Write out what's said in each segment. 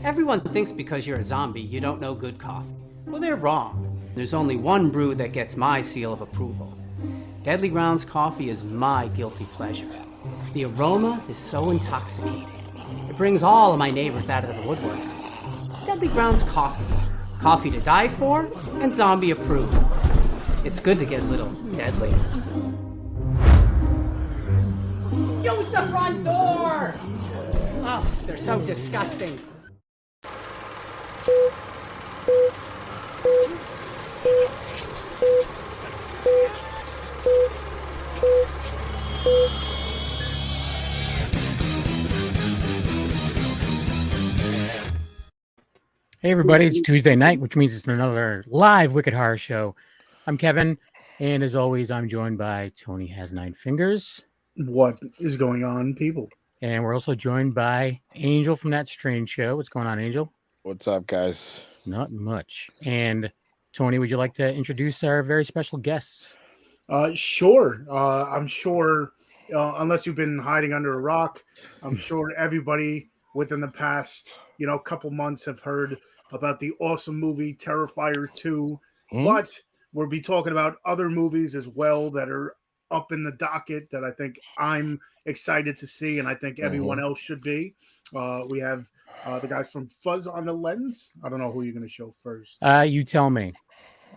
Everyone thinks because you're a zombie, you don't know good coffee. Well, they're wrong. There's only one brew that gets my seal of approval. Deadly Grounds coffee is my guilty pleasure. The aroma is so intoxicating. It brings all of my neighbors out of the woodwork. Deadly Grounds coffee. Coffee to die for and zombie approved. It's good to get a little deadly. Use the front door! Oh, they're so disgusting. Hey everybody, it's Tuesday night, which means it's another live Wicked Horror Show. I'm Kevin, and as always, I'm joined by Tony Has Nine Fingers. What is going on, people? And we're also joined by Angel from That Strange Show. What's going on, Angel? What's up, guys? Not much. And Tony, would you like to introduce our very special guests? Sure. I'm sure, unless you've been hiding under a rock, I'm sure everybody within the past, couple months have heard about the awesome movie Terrifier 2. But we'll be talking about other movies as well that are up in the docket that I think I'm excited to see, and I think everyone else should be. We have the guys from Fuzz on the Lens. I don't know who you're going to show first. You tell me.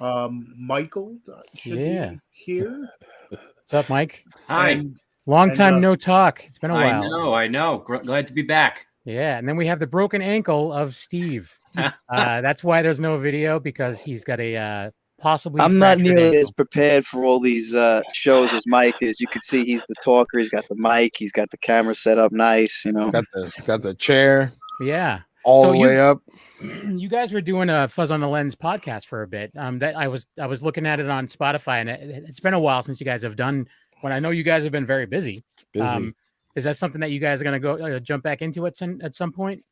Michael should be here. What's up, Mike? Hi. Long time no talk. It's been a while. I know. Glad to be back. Yeah, and then we have the broken ankle of Steve. That's why there's no video, because he's got a possibly. I'm not nearly as prepared for all these shows as Mike is. You can see he's the talker. He's got the mic. He's got the camera set up nice. Got the chair. Yeah, all the way up. You guys were doing a Fuzz on the Lens podcast for a bit. That I was looking at it on Spotify, and it's been a while since you guys have done. When I know you guys have been very busy. Is that something that you guys are going to go jump back into at some point?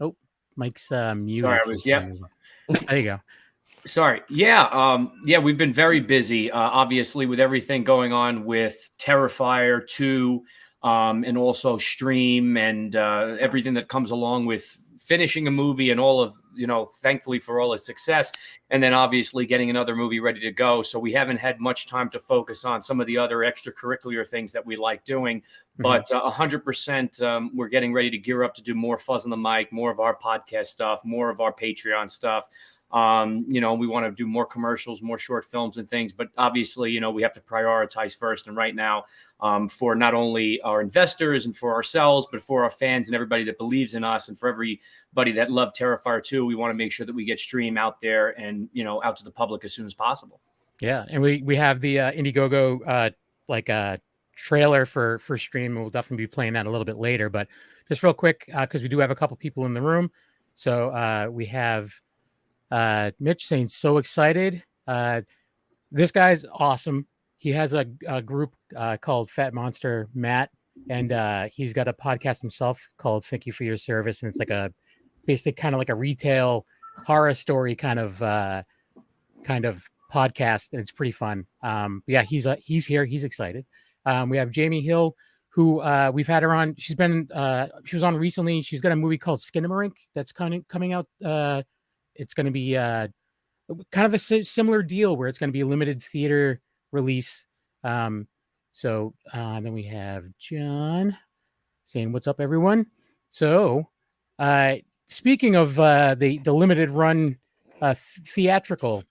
Oh, Mike's muted. Sorry, I was, There you go. Sorry. Yeah. We've been very busy, obviously, with everything going on with Terrifier 2, and also Stream and everything that comes along with finishing a movie and all of, thankfully for all its success. And then obviously getting another movie ready to go. So we haven't had much time to focus on some of the other extracurricular things that we like doing. But 100%, we're getting ready to gear up to do more Fuzz on the Mic, more of our podcast stuff, more of our Patreon stuff. We want to do more commercials, more short films and things, but obviously, we have to prioritize first. And right now, for not only our investors and for ourselves, but for our fans and everybody that believes in us, and for everybody that loved Terrifier 2, we want to make sure that we get Stream out there and, out to the public as soon as possible. Yeah. And we have the Indiegogo, trailer for Stream. We'll definitely be playing that a little bit later, but just real quick, because we do have a couple people in the room. So we have Mitch saying so excited. This guy's awesome. He has a group called Fat Monster Matt, and he's got a podcast himself called Thank You for Your Service, and it's like a basically kind of like a retail horror story kind of podcast, and it's pretty fun. He's here. He's excited. We have Jamie Hill, who we've had her on. She was on recently. She's got a movie called Skinamarink that's coming out. It's going to be kind of a similar deal where it's going to be a limited theater release. Then we have John saying, "What's up, everyone?" So, speaking of the limited run theatrical,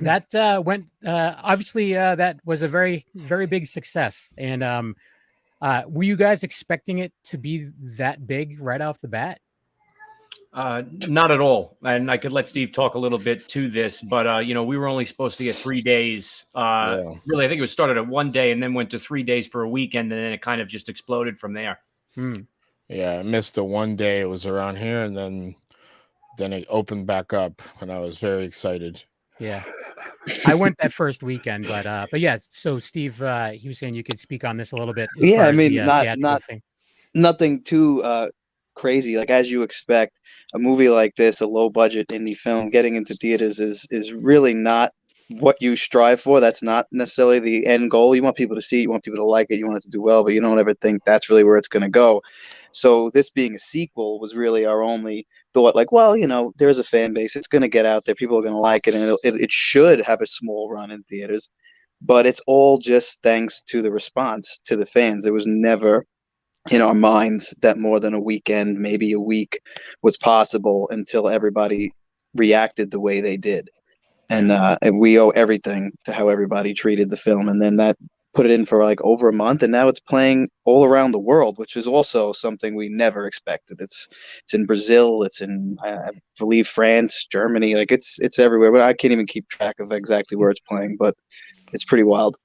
that went obviously that was a very, very big success. And were you guys expecting it to be that big right off the bat? Not at all. And I could let Steve talk a little bit to this, but, we were only supposed to get 3 days. Really, I think it was started at 1 day and then went to 3 days for a weekend. And then it kind of just exploded from there. Yeah. I missed the 1 day. It was around here. And then it opened back up and I was very excited. Yeah. I went that first weekend, but yeah. So Steve, he was saying you could speak on this a little bit. Yeah. I mean, nothing too, crazy. Like, as you expect, a movie like this, a low budget indie film, getting into theaters is really not what you strive for. That's not necessarily the end goal. You want people to see it, you want people to like it, you want it to do well, but you don't ever think that's really where it's going to go. So this being a sequel was really our only thought. Like, well, there's a fan base. It's going to get out there. People are going to like it, and it should have a small run in theaters. But it's all just thanks to the response to the fans. It was never in our minds that more than a weekend, maybe a week, was possible until everybody reacted the way they did. And we owe everything to how everybody treated the film. And then that put it in for like over a month, and now it's playing all around the world, which is also something we never expected. It's in Brazil, it's in I believe France, Germany, like it's everywhere. But I can't even keep track of exactly where it's playing, but it's pretty wild.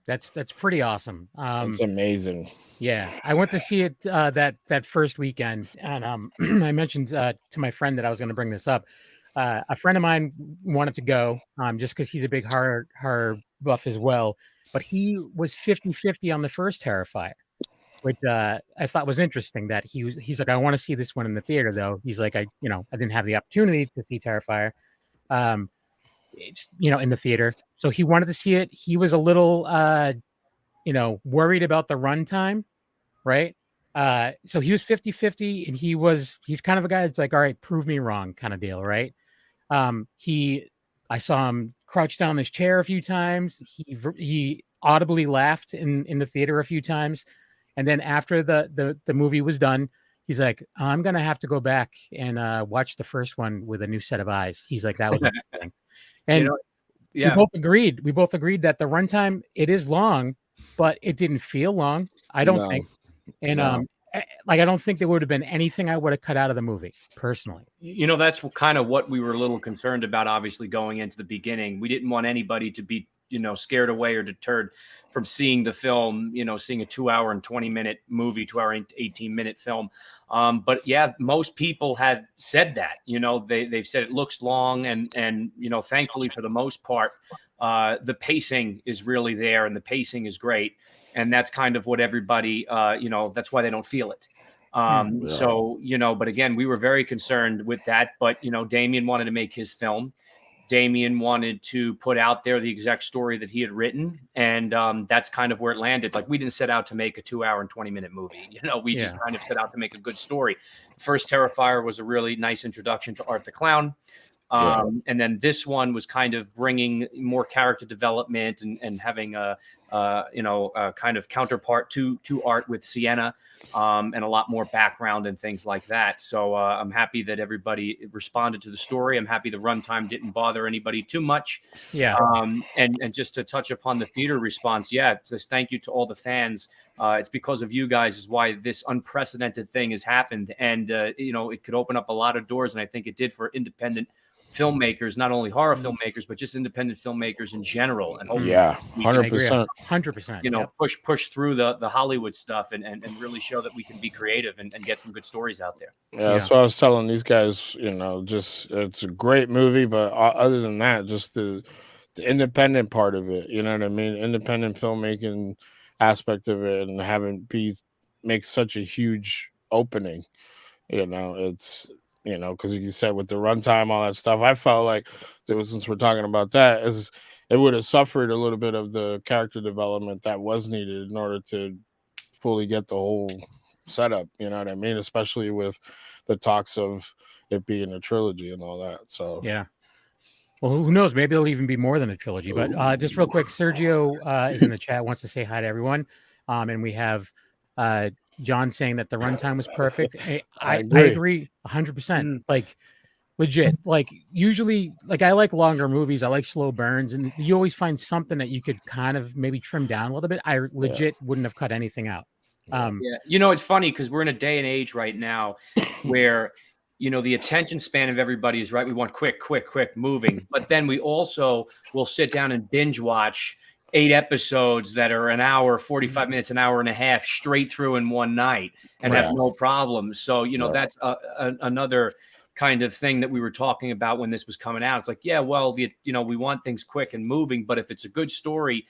That's pretty awesome. It's amazing. Yeah, I went to see it that first weekend, and I mentioned to my friend that I was going to bring this up. A friend of mine wanted to go just because he's a big horror buff as well, but he was 50-50 on the first Terrifier, which I thought was interesting. That he's like, I want to see this one in the theater though. He's like, I didn't have the opportunity to see Terrifier, it's in the theater, so he wanted to see it. He was a little worried about the runtime, right? So he was 50-50, and he's kind of a guy that's like, all right, prove me wrong kind of deal, right? I saw him crouch down his chair a few times. He audibly laughed in the theater a few times. And then after the movie was done, he's like, I'm going to have to go back and watch the first one with a new set of eyes. He's like, that was amazing. And we both agreed that the runtime, it is long, but it didn't feel long. I don't think. And I don't think there would have been anything I would have cut out of the movie personally. That's kind of what we were a little concerned about, obviously, going into the beginning. We didn't want anybody to be, scared away or deterred from seeing the film, seeing a 2-hour and 20-minute movie, 2-hour and 18-minute film. But yeah, most people have said that, they've said it looks long, and thankfully for the most part, the pacing is really there, and the pacing is great. And that's kind of what everybody, that's why they don't feel it. So, but again, we were very concerned with that. But, Damien wanted to make his film. Damien wanted to put out there the exact story that he had written. And that's kind of where it landed. Like, we didn't set out to make a 2-hour and 20-minute movie. We just kind of set out to make a good story. The first Terrifier was a really nice introduction to Art the Clown. And then this one was kind of bringing more character development and having a kind of counterpart to Art with Sienna, and a lot more background and things like that. So I'm happy that everybody responded to the story. I'm happy the runtime didn't bother anybody too much. Yeah. And just to touch upon the theater response, just thank you to all the fans. It's because of you guys is why this unprecedented thing has happened. And, it could open up a lot of doors. And I think it did for independent filmmakers, not only horror filmmakers, but just independent filmmakers in general. And 100%. Push through the Hollywood stuff and really show that we can be creative and get some good stories out there. That's what I was telling these guys. Just it's a great movie, but other than that, just the independent part of it. You know what I mean? Independent filmmaking aspect of it, and having make such a huge opening. It's. Because you said with the runtime, all that stuff, I felt like, since we're talking about that, it would have suffered a little bit of the character development that was needed in order to fully get the whole setup. You know what I mean? Especially with the talks of it being a trilogy and all that. So yeah. Well, who knows? Maybe it'll even be more than a trilogy. But just real quick, Sergio is in the chat, wants to say hi to everyone, and we have. John saying that the runtime was perfect. I agree 100%. Like, legit. Like, usually, like, I like longer movies. I like slow burns, and you always find something that you could kind of maybe trim down a little bit. I legit wouldn't have cut anything out. It's funny because we're in a day and age right now where the attention span of everybody is right. We want quick moving, but then we also will sit down and binge watch 8 episodes that are an hour, 45 minutes, an hour and a half straight through in one night and have no problem. So, that's another kind of thing that we were talking about when this was coming out. It's like, we want things quick and moving, but if it's a good story,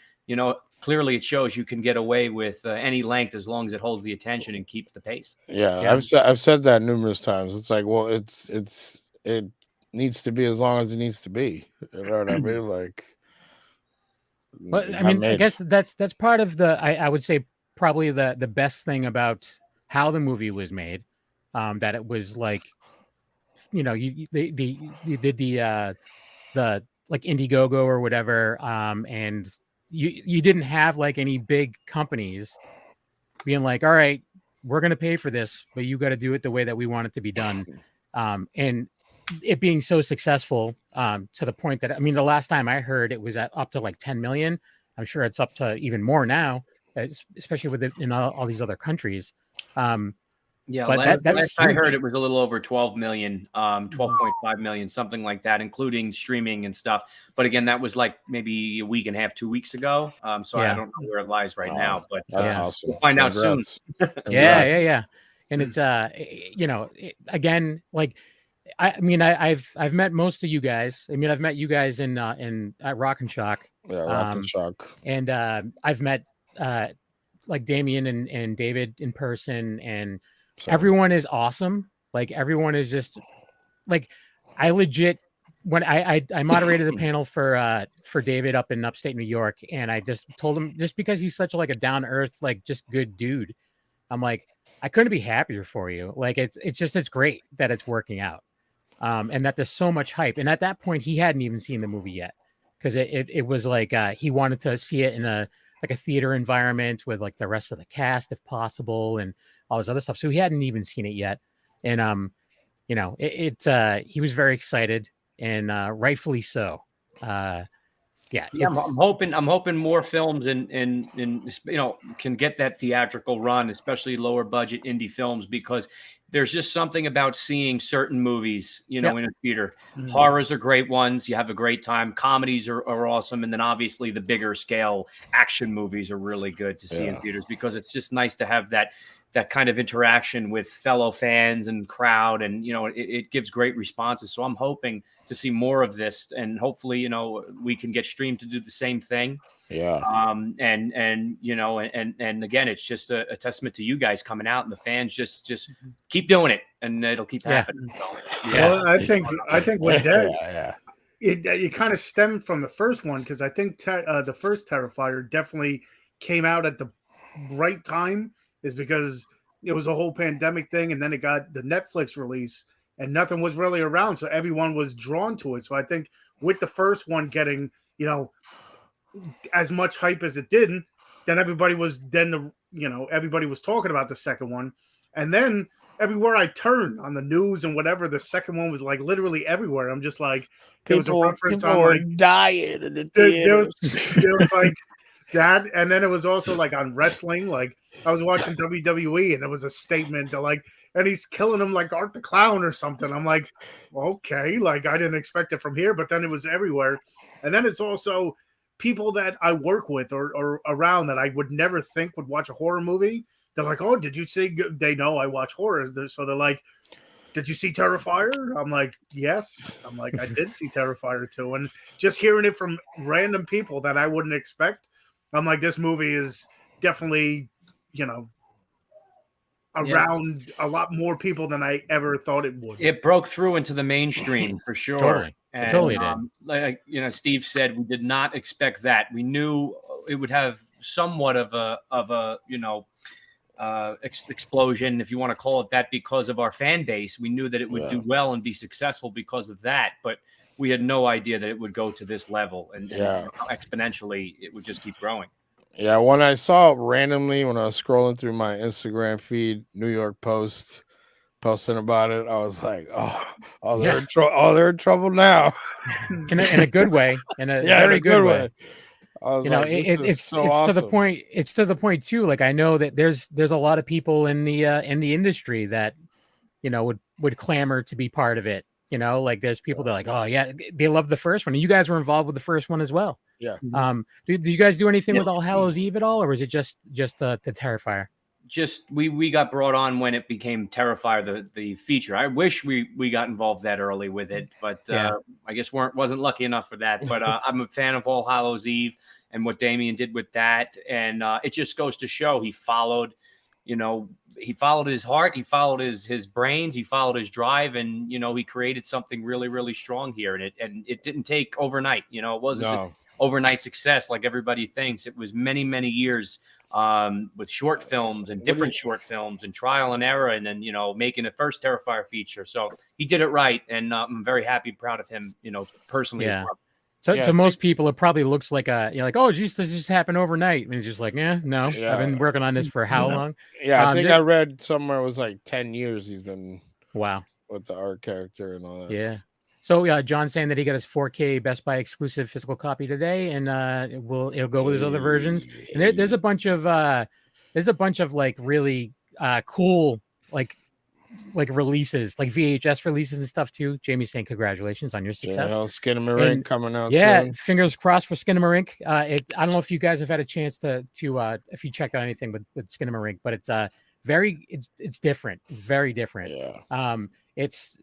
clearly it shows you can get away with any length as long as it holds the attention and keeps the pace. I've said that numerous times. It's like, well, it needs to be as long as it needs to be. You know what I mean? Like, well, I mean, I guess that's part of the. I would say probably the best thing about how the movie was made, that it was like, you know, you did the like Indiegogo or whatever, and you didn't have like any big companies being like, all right, we're going to pay for this, but you got to do it the way that we want it to be done. And it being so successful, to the point that, I mean, the last time I heard it was up to like 10 million. I'm sure it's up to even more now, especially with it in all these other countries. Yeah, but last I heard it was a little over 12 million, 12.5 million, something like that, including streaming and stuff. But again, that was like maybe a week and a half, 2 weeks ago. So I don't know where it lies right now, but that's awesome. We'll find out soon. Yeah. And it's you know, again, like, I mean, I've met most of you guys. I mean, I've met you guys at Rock and Shock. Yeah, Rock and Shock. And I've met like Damien and David in person, and everyone is awesome. Like, everyone is just like, I legit, when I moderated a panel for David up in upstate New York, and I just told him, just because he's such like a down to earth, like just good dude, I'm like, I couldn't be happier for you. Like, it's great that it's working out. And that there's so much hype. And at that point, he hadn't even seen the movie yet, because it was like, he wanted to see it in a theater environment with like the rest of the cast, if possible, and all this other stuff. So he hadn't even seen it yet. And, you know, he was very excited, and rightfully so. I'm hoping more films and you know, can get that theatrical run, especially lower budget indie films, because there's just something about seeing certain movies, you know, in a theater. Mm-hmm. Horrors are great ones. You have a great time. Comedies are awesome. And then obviously the bigger scale action movies are really good to see in theaters, because it's just nice to have that kind of interaction with fellow fans and crowd. And, you know, it gives great responses. So I'm hoping to see more of this, and hopefully, you know, we can get streamed to do the same thing. Yeah. And you know, and again, it's just a testament to you guys coming out, and the fans just keep doing it, and it'll keep happening. So, Well, I think with that, it kind of stemmed from the first one, because I think the first Terrifier definitely came out at the right time, is because it was a whole pandemic thing, and then it got the Netflix release, and nothing was really around, so everyone was drawn to it. So I think with the first one getting, you know, as much hype as it did, then everybody was talking about the second one. And then everywhere I turned on the news and whatever, the second one was like literally everywhere. I'm just like, there was a reference on like dying in the there was like that, and then it was also like on wrestling. Like, I was watching WWE, and there was a statement to like, and he's killing him like Art the Clown or something. I'm like, okay, like, I didn't expect it from here, but then it was everywhere. And then it's also people that I work with or around that I would never think would watch a horror movie. They're like, oh, did you see? They know I watch horror. So they're like, did you see Terrifier? I'm like, yes. I'm like, I did see Terrifier too. And just hearing it from random people that I wouldn't expect, I'm like, this movie is definitely, you know, around a lot more people than I ever thought it would. It broke through into the mainstream for sure. Totally did. Like, you know, Steve said, we did not expect that. We knew it would have somewhat of a you know, explosion, if you want to call it that, because of our fan base. We knew that it would do well and be successful because of that, but we had no idea that it would go to this level, and exponentially it would just keep growing. Yeah, when I saw it randomly, when I was scrolling through my Instagram feed, New York Post posting about it, I was like, they're in trouble now. in a good way, in a very good way. I was you know, like, it's awesome. to the point. It's to the point too. Like, I know that there's a lot of people in the industry that, you know, would clamor to be part of it. You know, like, there's people that are like, oh yeah, they love the first one. And you guys were involved with the first one as well. Yeah. Do you guys do anything with All Hallows Eve at all, or was it just the Terrifier? Just we got brought on when it became Terrifier, the feature. I wish we got involved that early with it, but I guess wasn't lucky enough for that. But I'm a fan of All Hallows Eve and what Damien did with that, and it just goes to show he followed his heart, he followed his brains, he followed his drive, and, you know, he created something really, really strong here. And it didn't take overnight. You know, it wasn't overnight success like everybody thinks. It was many, many years with short films and different short films and trial and error, and then making the first Terrifier feature. So he did it right, and I'm very happy and proud of him, personally as well. So most people, it probably looks like oh, geez, this just happened overnight, and it's just like, no, I've been working on this for how long? Yeah, I think I read somewhere it was like 10 years he's been with the art character and all that. Yeah. So John's saying that he got his 4K Best Buy exclusive physical copy today, and it'll go with his other versions. And there's a bunch of like really cool like releases, like VHS releases and stuff too. Jamie's saying congratulations on your success. Skinamarink coming out. Yeah, soon. Fingers crossed for Skinamarink. I don't know if you guys have had a chance to if you checked out anything with Skinamarink, but it's it's different. It's very different. Yeah. It's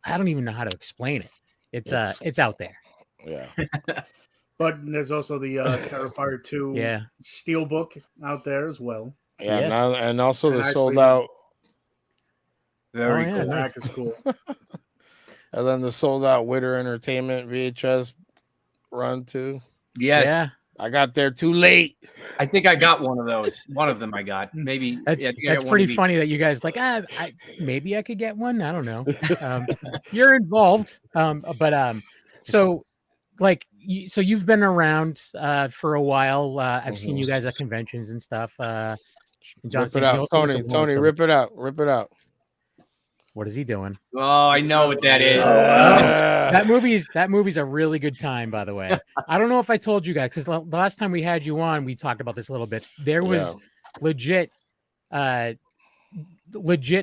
I don't even know how to explain it. It's out there. Yeah. But there's also the Terrifier 2 Steelbook out there as well. Yeah, and also the sold out. Very cool. Nice. Is cool. And then the sold out Witter Entertainment VHS run too. Yes. Yeah. I got there too late. I think I got one of those. One of them I got. Maybe that's pretty funny that you guys maybe I could get one. I don't know. You're involved. So you've been around for a while. I've seen you guys at conventions and stuff. And John, rip it out, Tony, rip it out. Rip it out. What is he doing? Oh, I know what that is. That movie's a really good time, by the way. I don't know if I told you guys, because the last time we had you on, we talked about this a little bit. There was legit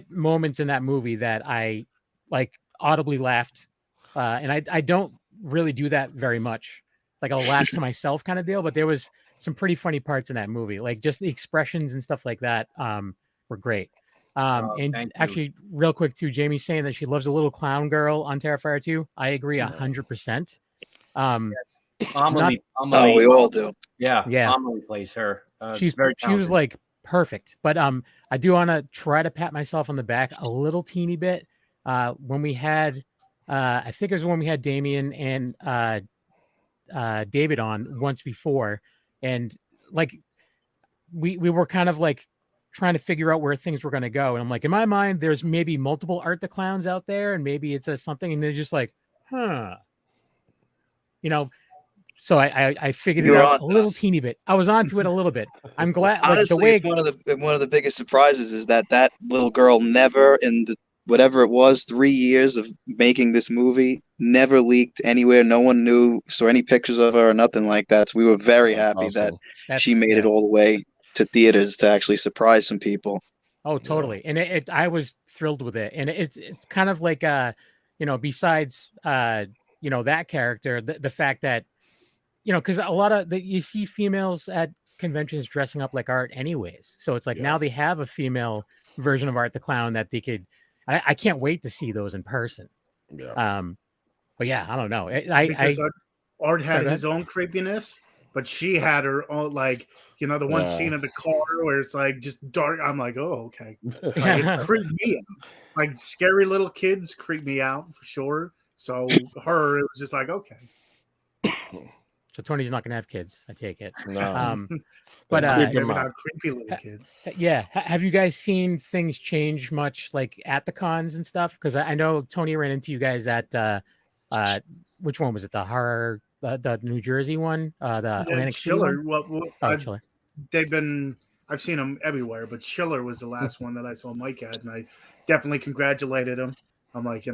moments in that movie that I like audibly laughed. And I don't really do that very much. Like I'll laugh to myself kind of deal, but there was some pretty funny parts in that movie. Like just the expressions and stuff like that were great. And actually, real quick too, Jamie's saying that she loves a little clown girl on Terrifier 2. I agree 100%. Amelie, we all do. Yeah. Amelie plays her. She was like perfect. But I do want to try to pat myself on the back a little teeny bit. When we had, I think it was when we had Damien and David on once before, and like we were kind of like trying to figure out where things were going to go. And I'm like, in my mind, there's maybe multiple Art the Clowns out there, and maybe it's something, and they're just like, so I figured it out a little teeny bit. I was onto it a little bit. I'm glad. Honestly, it's one of the biggest surprises is that little girl never in whatever it was, 3 years of making this movie, never leaked anywhere. No one saw any pictures of her or nothing like that. So we were very happy that she made it all the way to theaters to actually surprise some people. Oh, totally. And I was thrilled with it. And it's kind of like, besides, that character, the fact that, because a lot of you see females at conventions dressing up like Art anyways. So it's like now they have a female version of Art the Clown that they could, I can't wait to see those in person. Yeah. But yeah, I don't know. Art had his own creepiness, but she had her own, like, the one scene in the car where it's like just dark. I'm like, oh, okay. Like, it creeped me out. Like scary little kids creep me out for sure. So it was just like, okay. So Tony's not going to have kids, I take it. No. But creepy little kids. Yeah. Have you guys seen things change much, like at the cons and stuff? Because I know Tony ran into you guys at which one was it? The horror, the New Jersey one, the Atlantic Schiller. City Schiller. I've seen them everywhere, but Schiller was the last one that I saw Mike at, and I definitely congratulated him. I'm like,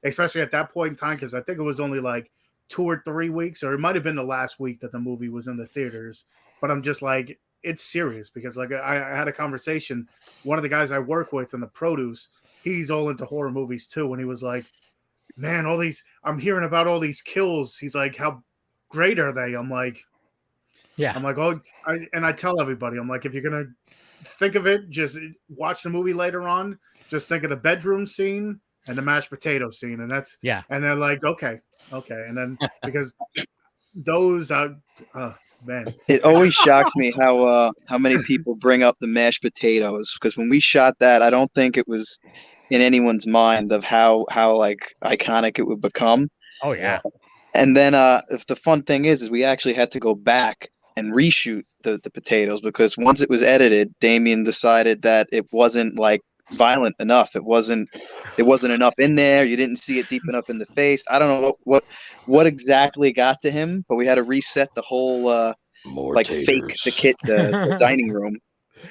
especially at that point in time, because I think it was only like 2 or 3 weeks, or it might have been the last week that the movie was in the theaters. But I'm just like, it's serious, because like I had a conversation. One of the guys I work with in the produce, he's all into horror movies too, and he was like, man, I'm hearing about all these kills. He's like, how great are they? I'm like, yeah. I'm like, I tell everybody, I'm like, if you're gonna think of it, just watch the movie later on. Just think of the bedroom scene and the mashed potato scene, and that's And they're like, okay, and then because those are, man, it always shocks me how many people bring up the mashed potatoes, because when we shot that, I don't think it was in anyone's mind of how like iconic it would become. Oh yeah. And then if the fun thing is we actually had to go back reshoot the potatoes, because once it was edited, Damien decided that it wasn't like violent enough. It wasn't enough in there. You didn't see it deep enough in the face. I don't know what exactly got to him, but we had to reset the whole like fake the dining room,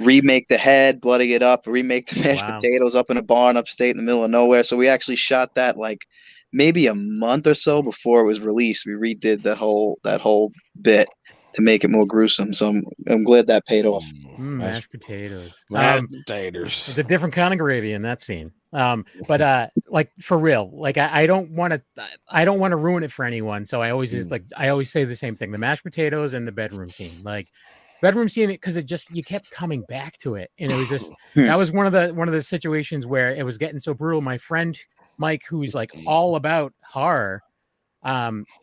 remake the head, blooding it up, remake the mashed potatoes up in a barn upstate in the middle of nowhere. So we actually shot that like maybe a month or so before it was released. We redid that whole bit to make it more gruesome. So I'm glad that paid off. Mashed potatoes. Mashed potatoes. It's a different kind of gravy in that scene. But like for real, like I don't want to ruin it for anyone. So I always say the same thing: the mashed potatoes and the bedroom scene. Like bedroom scene, because you kept coming back to it, and it was just that was one of the situations where it was getting so brutal. My friend Mike, who's like all about horror,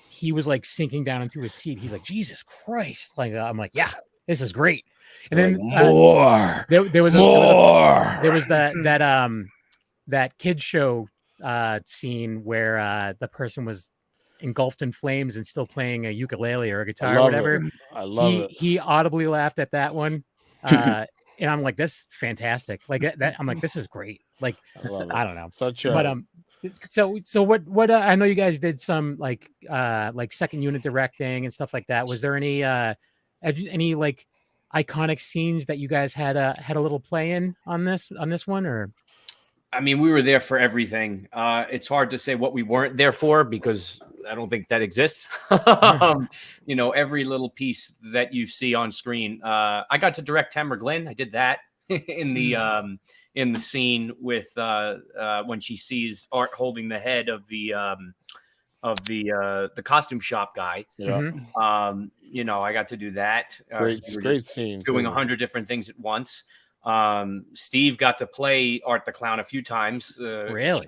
he was like sinking down into his seat. He's like, Jesus Christ! Like I'm like, yeah, this is great. And then more. There was that kids show scene where the person was engulfed in flames and still playing a ukulele or a guitar or whatever. I love it. He audibly laughed at that one. And I'm like, that's fantastic. Like that I'm like, this is great. Like I don't know. So what I know you guys did some like second unit directing and stuff like that. Was there any like iconic scenes that you guys had a little play in on this one? Or I mean, we were there for everything. It's hard to say what we weren't there for, because I don't think that exists. Every little piece that you see on screen. I got to direct Tamara Glenn. I did that in the scene with when she sees Art holding the head of the costume shop guy. Yeah. I got to do that. Great scene. Doing 100 different things at once. Steve got to play Art the Clown a few times. Really?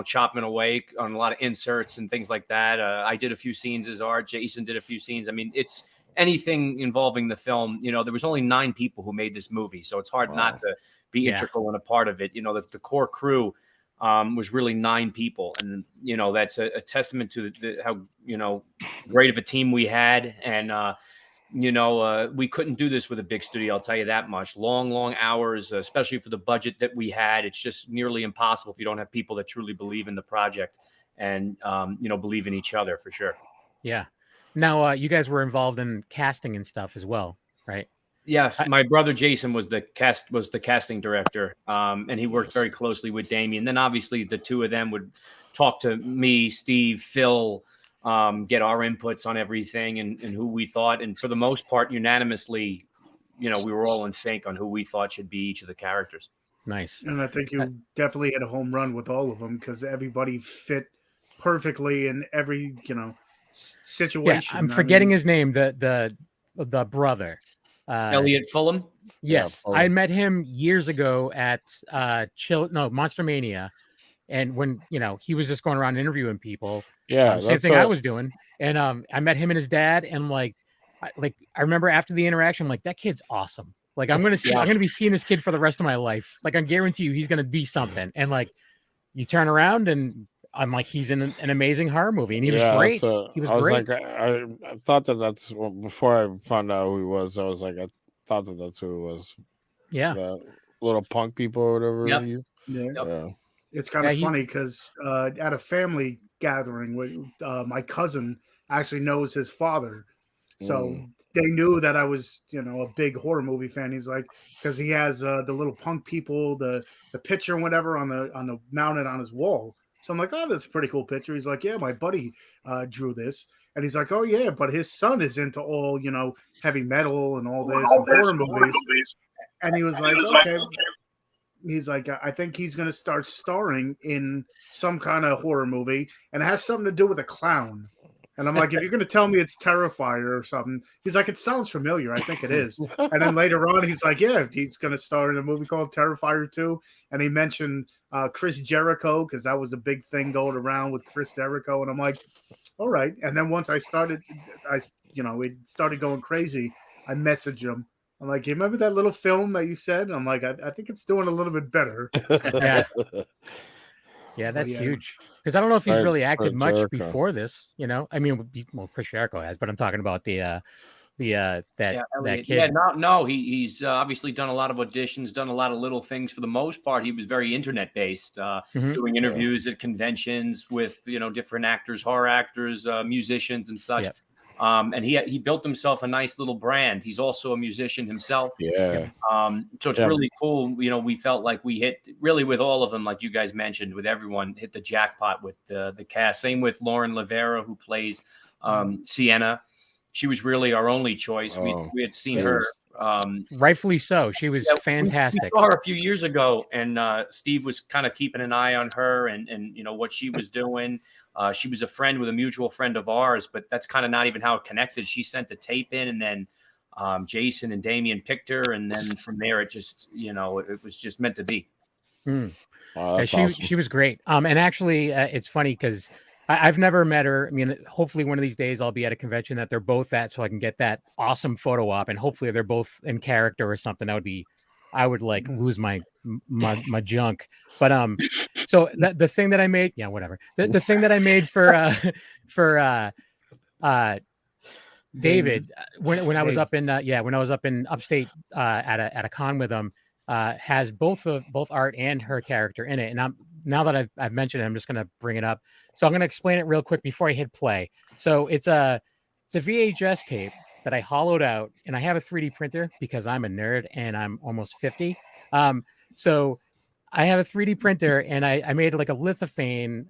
Chopping away on a lot of inserts and things like that. I did a few scenes as Art. Jason did a few scenes. I mean, it's anything involving the film. There was only 9 people who made this movie, so it's hard not to be integral and a part of it. The core crew was really 9 people, and that's a testament to how great of a team we had. And we couldn't do this with a big studio, I'll tell you that much. Long hours, especially for the budget that we had. It's just nearly impossible if you don't have people that truly believe in the project and believe in each other, for sure. Yeah. Now you guys were involved in casting and stuff as well, right? Yes, my brother Jason was the casting director, and he worked very closely with Damien. Then obviously the two of them would talk to me, Steve, Phil, get our inputs on everything and who we thought. And for the most part, unanimously, we were all in sync on who we thought should be each of the characters. Nice. And I think you definitely hit a home run with all of them, because everybody fit perfectly in every situation. Yeah, I'm forgetting his name. The brother. Elliot Fulham. Yes, I met him years ago at Monster Mania, and when he was just going around interviewing people. Yeah, same thing I was doing, and I met him and his dad, and I remember after the interaction, I'm like, that kid's awesome. Like I'm gonna be seeing this kid for the rest of my life. Like I guarantee you, he's gonna be something. And you turn around and I'm like, he's in an amazing horror movie, and he was great. He was great. I thought that's before I found out who he was. I was like, I thought that's who it was. Yeah, the little punk people or whatever. Yep. Yeah. It's kind of funny because at a family gathering, my cousin actually knows his father, so they knew that I was, a big horror movie fan. He's like, because he has the little punk people, the picture and whatever on the mounted on his wall. So I'm like, oh, that's a pretty cool picture. He's like, yeah, my buddy drew this. And he's like, oh, yeah, but his son is into all, heavy metal and all this and horror movies. And he was like, okay. He's like, I think he's going to start starring in some kind of horror movie. And it has something to do with a clown. And I'm like, if you're going to tell me it's Terrifier or something, he's like, it sounds familiar. I think it is. And then later on, he's like, yeah, he's going to star in a movie called Terrifier 2. And he mentioned Chris Jericho, because that was the big thing going around with Chris Jericho. And I'm like, all right. And then once it started going crazy, I messaged him. I'm like, you remember that little film that you said? I'm like, I think it's doing a little bit better. Yeah, that's huge. Because I don't know if he's really acted much before this. I mean, Chris Jericho has, but I'm talking about the that Elliot. kid. Yeah, no, he's obviously done a lot of auditions, done a lot of little things. For the most part, he was very internet based, doing interviews at conventions with different actors, horror actors, musicians, and such. Yep. And he built himself a nice little brand. He's also a musician himself. Yeah. So it's really cool. We felt like we hit really with all of them, like you guys mentioned, with everyone, hit the jackpot with the cast. Same with Lauren Levera, who plays Sienna. She was really our only choice. We had seen her. Rightfully so. She was fantastic. We saw her a few years ago, and Steve was kind of keeping an eye on her and what she was doing. She was a friend with a mutual friend of ours, but that's kind of not even how it connected. She sent the tape in, and then Jason and Damien picked her, and then from there it just it was just meant to be. She was great. And actually, it's funny because I've never met her. I mean, hopefully one of these days I'll be at a convention that they're both at, so I can get that awesome photo op, and hopefully they're both in character or something. I would like lose my junk. But so the thing that I made, whatever. The thing that I made for David when I was up in upstate at a con with him, has both art and her character in it. And now that I've mentioned it, I'm just going to bring it up. So I'm going to explain it real quick before I hit play. So it's a VHS tape that I hollowed out, and I have a 3D printer because I'm a nerd and I'm almost 50. So I have a 3D printer, and I made like a lithophane.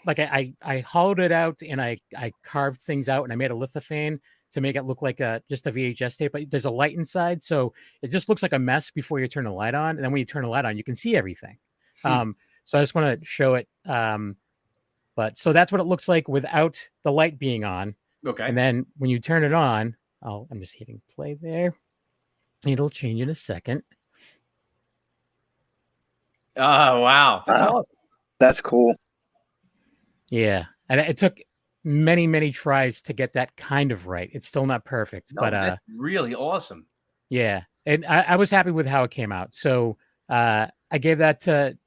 Like I hollowed it out, and I carved things out, and I made a lithophane to make it look like just a VHS tape. But there's a light inside, so it just looks like a mess before you turn the light on. And then when you turn the light on, you can see everything. So I just want to show it. But so that's what it looks like without the light being on. Okay. And then when you turn it on, I'm just hitting play there. It'll change in a second. Oh, wow. That's cool. Yeah. And it took many, many tries to get that kind of right. It's still not perfect, but that's really awesome. Yeah. And I was happy with how it came out. So I gave that to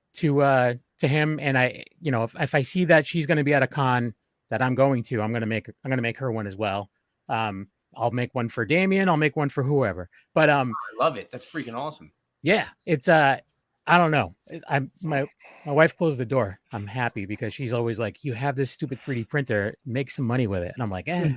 him. And I, if I see that she's going to be at a con that I'm going to, I'm going to make her one as well. I'll make one for Damien. I'll make one for whoever. But I love it. That's freaking awesome. Yeah, it's I don't know. My wife closed the door. I'm happy because she's always like, "You have this stupid 3D printer. Make some money with it." And I'm like, I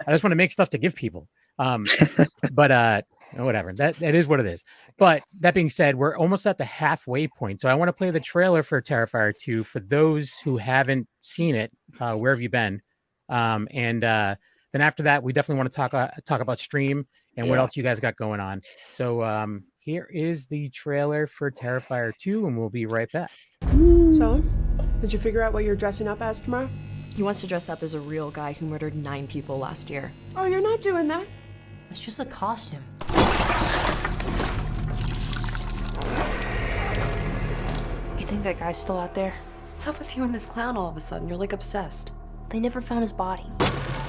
just want to make stuff to give people. But whatever. That is what it is. But that being said, we're almost at the halfway point. So I want to play the trailer for Terrifier 2 for those who haven't seen it. Where have you been? And then after that, we definitely want to talk about Stream and what else you guys got going on. So here is the trailer for Terrifier 2, and we'll be right back. So, did you figure out what you're dressing up as tomorrow? He wants to dress up as a real guy who murdered 9 people last year. Oh, you're not doing that. It's just a costume. You think that guy's still out there? What's up with you and this clown all of a sudden? You're like obsessed. They never found his body.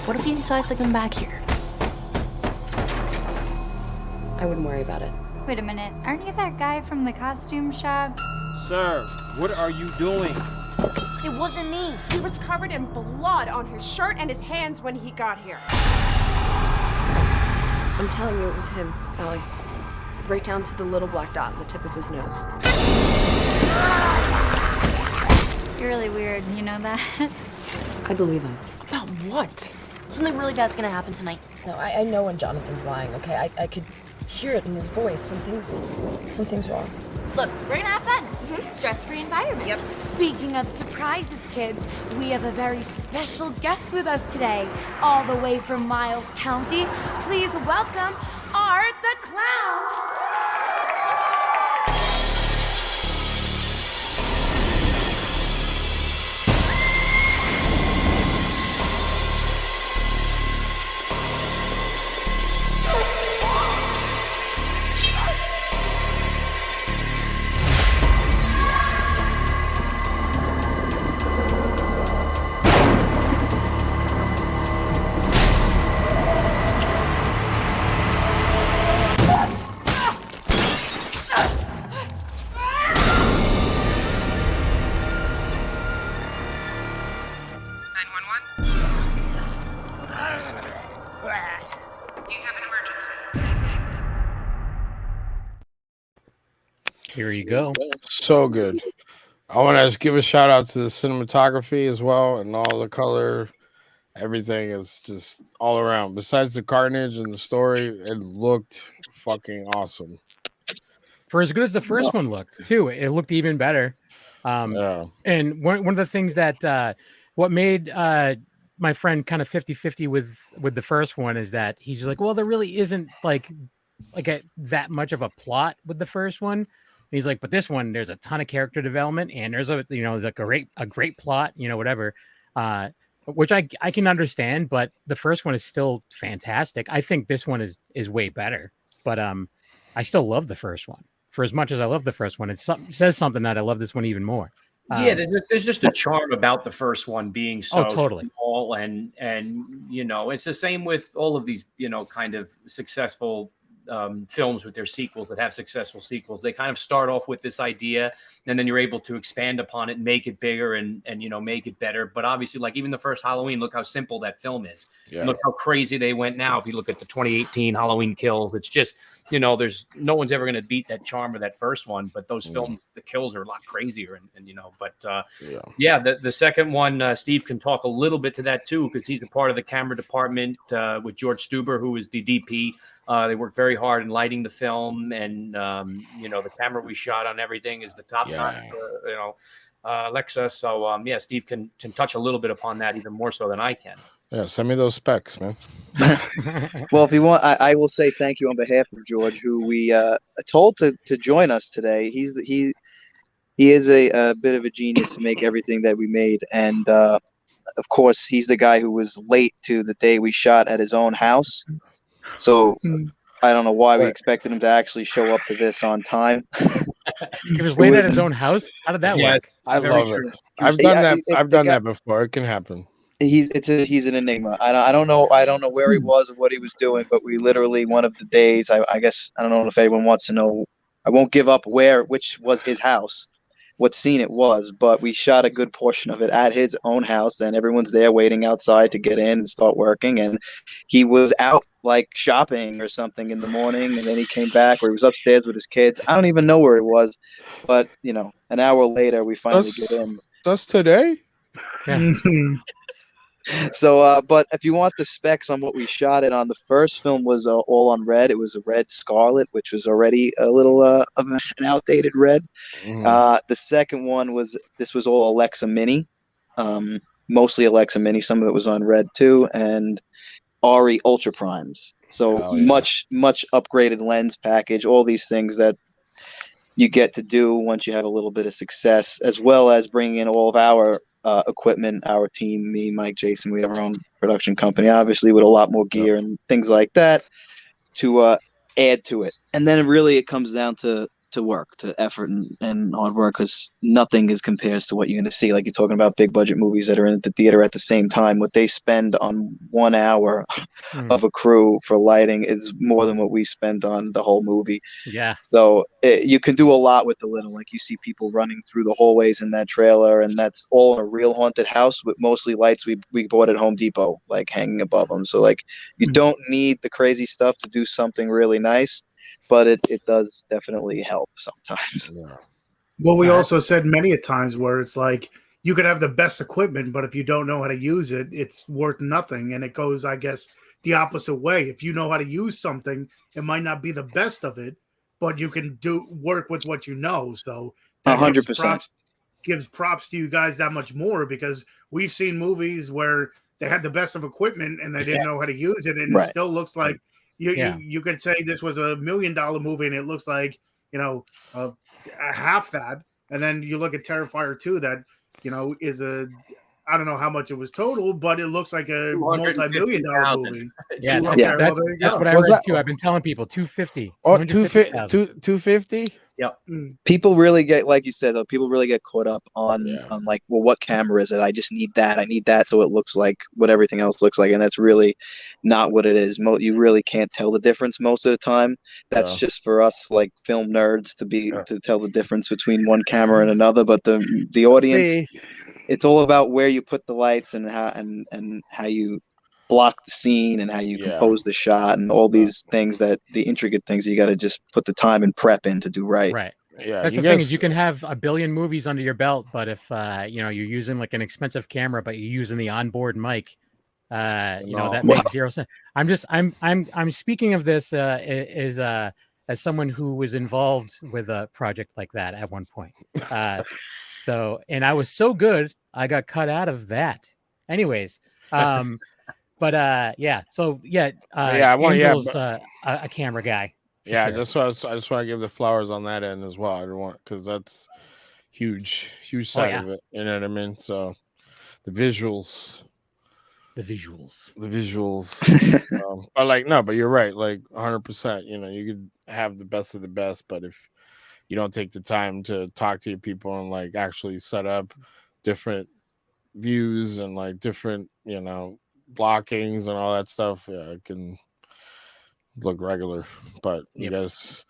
What if he decides to come back here? I wouldn't worry about it. Wait a minute, aren't you that guy from the costume shop? Sir, what are you doing? It wasn't me. He was covered in blood on his shirt and his hands when he got here. I'm telling you, it was him, Allie. Right down to the little black dot on the tip of his nose. You're really weird, you know that? I believe him. About what? Something really bad's gonna happen tonight. No, I know when Jonathan's lying, okay? I could hear it in his voice. Something's wrong. Look, we're gonna have fun. Stress-free environment. Yep. Speaking of surprises, kids, we have a very special guest with us today. All the way from Miles County, please welcome Art the Clown. Here you go. So good. I want to just give a shout out to the cinematography as well, and all the color. Everything is just all around. Besides the carnage and the story, it looked fucking awesome. For as good as the first one looked, too, it looked even better. And one of the things that what made my friend kind of 50-50 with the first one is that he's just like, well, there really isn't like that much of a plot with the first one. And he's like, but this one, there's a ton of character development, and there's a great plot, whatever. Which I can understand, but the first one is still fantastic. I think this one is way better, but I still love the first one. For as much as I love the first one, it says something that I love this one even more. Yeah, there's just a charm about the first one being so totally small, and it's the same with all of these kind of successful films with their sequels that have successful sequels. They kind of start off with this idea, and then you're able to expand upon it, make it bigger, and make it better. But obviously, like even the first Halloween, look how simple that film is. Yeah. Look how crazy they went now. If you look at the 2018 Halloween Kills, it's just there's no one's ever going to beat that charm of that first one. But those films, the kills are a lot crazier, the second one, Steve can talk a little bit to that too, because he's a part of the camera department with George Stuber, who is the DP. They worked very hard in lighting the film, and the camera we shot on everything is the top notch, Alexa. So Steve can touch a little bit upon that even more so than I can. Yeah, send me those specs, man. Well, if you want, I will say thank you on behalf of George, who we told to join us today. He is a bit of a genius to make everything that we made, and of course, he's the guy who was late to the day we shot at his own house. So I don't know why we expected him to actually show up to this on time. He was late at his own house. How did that work? I love it. I've done that. I've done that before. It can happen. He's an enigma. I don't know where he was or what he was doing, but we literally one of the days. I guess I don't know if anyone wants to know. I won't give up which was his house, what scene it was, but we shot a good portion of it at his own house, and everyone's there waiting outside to get in and start working. And he was out like shopping or something in the morning, and then he came back, or he was upstairs with his kids. I don't even know where he was, but an hour later we finally get in. That's today. Yeah. So, but if you want the specs on what we shot it on, the first film was all on red. It was a red Scarlet, which was already a little of an outdated red. The second one was all Alexa Mini, mostly Alexa Mini. Some of it was on red too, and ARRI Ultra Primes. So much upgraded lens package. All these things that you get to do once you have a little bit of success, as well as bringing in all of our equipment, our team, me, Mike, Jason. We have our own production company, obviously, with a lot more gear and things like that to add to it. And then it comes down to work, to effort and hard work, because nothing compares to what you're going to see. Like you're talking about big budget movies that are in the theater at the same time. What they spend on 1 hour of a crew for lighting is more than what we spend on the whole movie. Yeah. So you can do a lot with the little. Like you see people running through the hallways in that trailer, and that's all in a real haunted house with mostly lights we bought at Home Depot, like hanging above them. So like you don't need the crazy stuff to do something really nice, but it does definitely help sometimes. Well, we also said many a times where it's like you could have the best equipment, but if you don't know how to use it, it's worth nothing. And it goes, I guess, the opposite way. If you know how to use something, it might not be the best of it, but you can work with what you know. So 100% gives props to you guys that much more, because we've seen movies where they had the best of equipment and they didn't know how to use it, and it still looks like you could say this was $1 million movie and it looks like half that. And then you look at Terrifier 2 that is I don't know how much it was total, but it looks like a multi-million-dollar movie. Yeah, that's what I read too. I've been telling people 250. Oh, 250. Yep. People really get, like you said, though, people really get caught up on like, well, what camera is it? I just need that. I need that so it looks like what everything else looks like, and that's really not what it is. You really can't tell the difference most of the time. That's just for us, like film nerds, to tell the difference between one camera and another. But the audience, it's all about where you put the lights and how you block the scene and how you compose the shot and all these things, that the intricate things you got to just put the time and prep in to do right. Yeah, That's the thing is you can have a billion movies under your belt, but if you're using like an expensive camera, but you're using the onboard mic, that makes zero sense. I'm speaking of this as someone who was involved with a project like that at one point. And I was so good, I got cut out of that. Anyways, Angel's a camera guy. Yeah, sure. I just want to give the flowers on that end as well. I don't want because that's huge side of it. You know what I mean? So the visuals. But you're right. Like 100%. You could have the best of the best, but if you don't take the time to talk to your people and like actually set up different views and like different, blockings and all that stuff, it can look regular. But you guys,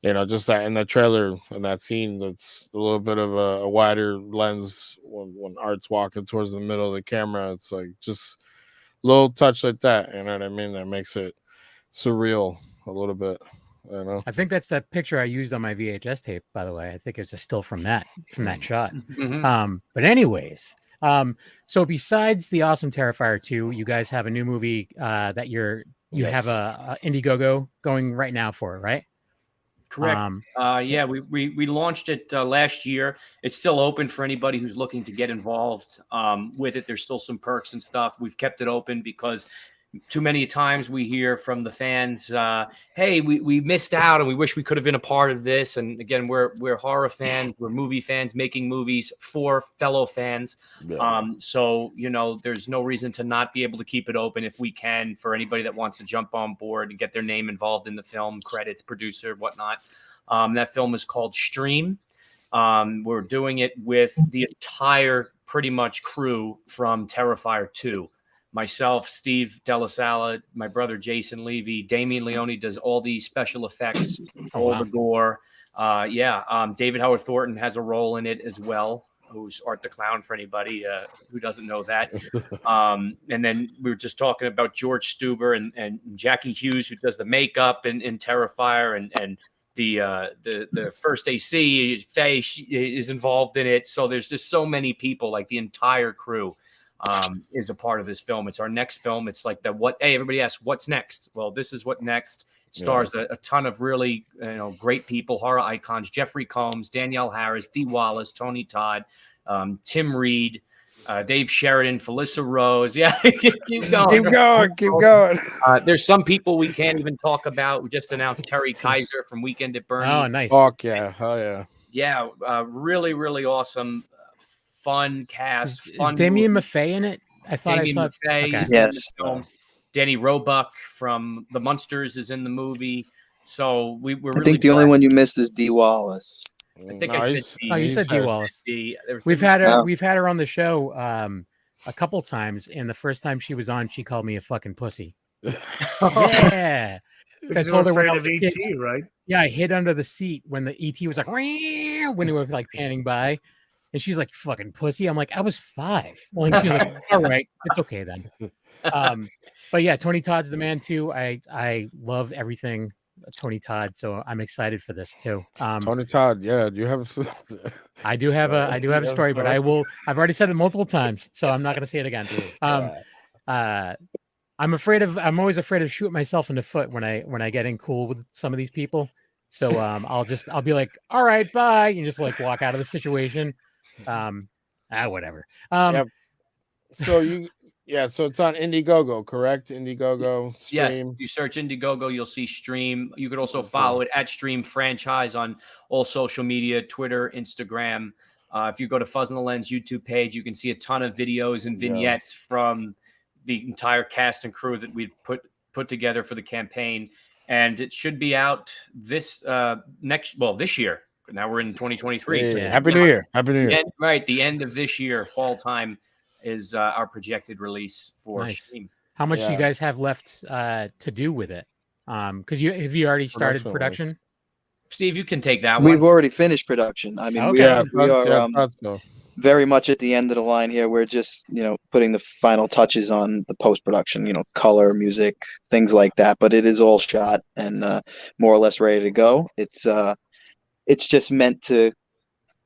just that in the trailer and that scene, that's a little bit of a wider lens when Art's walking towards the middle of the camera. It's like just a little touch like that, you know what I mean? That makes it surreal a little bit. I think that's that picture I used on my VHS tape, by the way. I think it's a still from that shot. Mm-hmm. But anyways, so besides the awesome Terrifier 2, you guys have a new movie that you have a Indiegogo going right now for, right? Correct. We launched it last year. It's still open for anybody who's looking to get involved with it. There's still some perks and stuff. We've kept it open because too many times we hear from the fans, hey, we missed out and we wish we could have been a part of this. And again, we're horror fans, we're movie fans making movies for fellow fans. So, there's no reason to not be able to keep it open if we can for anybody that wants to jump on board and get their name involved in the film, credits, producer, whatnot. That film is called Stream. We're doing it with the entire pretty much crew from Terrifier 2. Myself, Steve Delasala, my brother Jason Levy, Damien Leone does all the special effects, all the gore. David Howard Thornton has a role in it as well, who's Art the Clown for anybody who doesn't know that. And then we were just talking about George Stuber and Jackie Hughes, who does the makeup in Terrifier, and the first AC, Faye is involved in it. So there's just so many people, like the entire crew. Is a part of this film. It's our next film. It's like everybody asks, what's next? Well, this is what next. It stars a ton of really, great people, horror icons, Jeffrey Combs, Danielle Harris, Dee Wallace, Tony Todd, Tim Reed, Dave Sheridan, Felissa Rose. Yeah, keep going. Keep going. There's some people we can't even talk about. We just announced Terry Kaiser from Weekend at Bernie's. Oh, nice. Fuck yeah. Hell yeah. Yeah, really, really awesome. Fun cast. Is Damien Maffei in it? I thought Damien I saw. Maffei is in the film. Danny Roebuck from The Munsters is in the movie. So we're really. I think the only one you missed is Dee Wallace. I think I said D. Oh, you said Dee Wallace. We've had her on the show a couple times, and the first time she was on, she called me a fucking pussy. Yeah. I told her when I was a kid, right? Yeah, I hid under the seat when the ET was like when they were like panning by. And she's like, fucking pussy. I'm like, I was 5. Well, and she's like, all right, it's okay then. But yeah, Tony Todd's the man too. I love everything Tony Todd, so I'm excited for this too. Tony Todd, yeah. Do you have? I do have a story, but I've already said it multiple times, so I'm not going to say it again. I'm always afraid of shooting myself in the foot when I get in cool with some of these people. So I'll be like, all right, bye, and just like walk out of the situation. Whatever. So it's on Indiegogo, correct? Indiegogo Stream. Yes, if you search Indiegogo, you'll see Stream. You could also follow it at Stream Franchise on all social media, Twitter, Instagram. If you go to Fuzz on the Lens YouTube page, you can see a ton of videos and vignettes from the entire cast and crew that we put together for the campaign. And it should be out this year. Now we're in 2023. Yeah, so Happy New Year. Happy New Year. The end of this year, fall time, is our projected release for Stream. How much do you guys have left to do with it? Because have you already started production? Steve, you can take that one. We've already finished production. I mean, we are very much at the end of the line here. We're just, putting the final touches on the post-production, color, music, things like that. But it is all shot and more or less ready to go. It's it's just meant to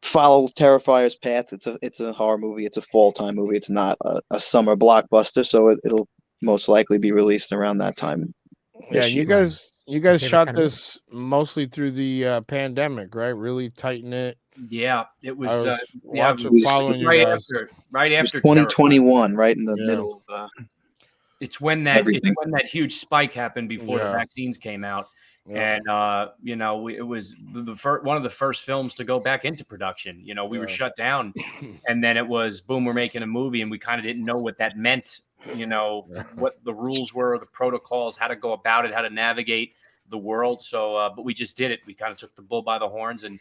follow Terrifier's path. It's a horror movie. It's a fall time movie. It's not a summer blockbuster, so it'll most likely be released around that time. Yeah, you guys shot this mostly through the pandemic, right? Really tighten it. Yeah, it was. Following right you after, right after 2021, right in the middle of. It's when that huge spike happened before the vaccines came out, and it was one of the first films to go back into production. We were shut down, and then it was boom, we're making a movie, and we kind of didn't know what that meant. What the rules were, the protocols, how to go about it, how to navigate the world. So, but we just did it. We kind of took the bull by the horns and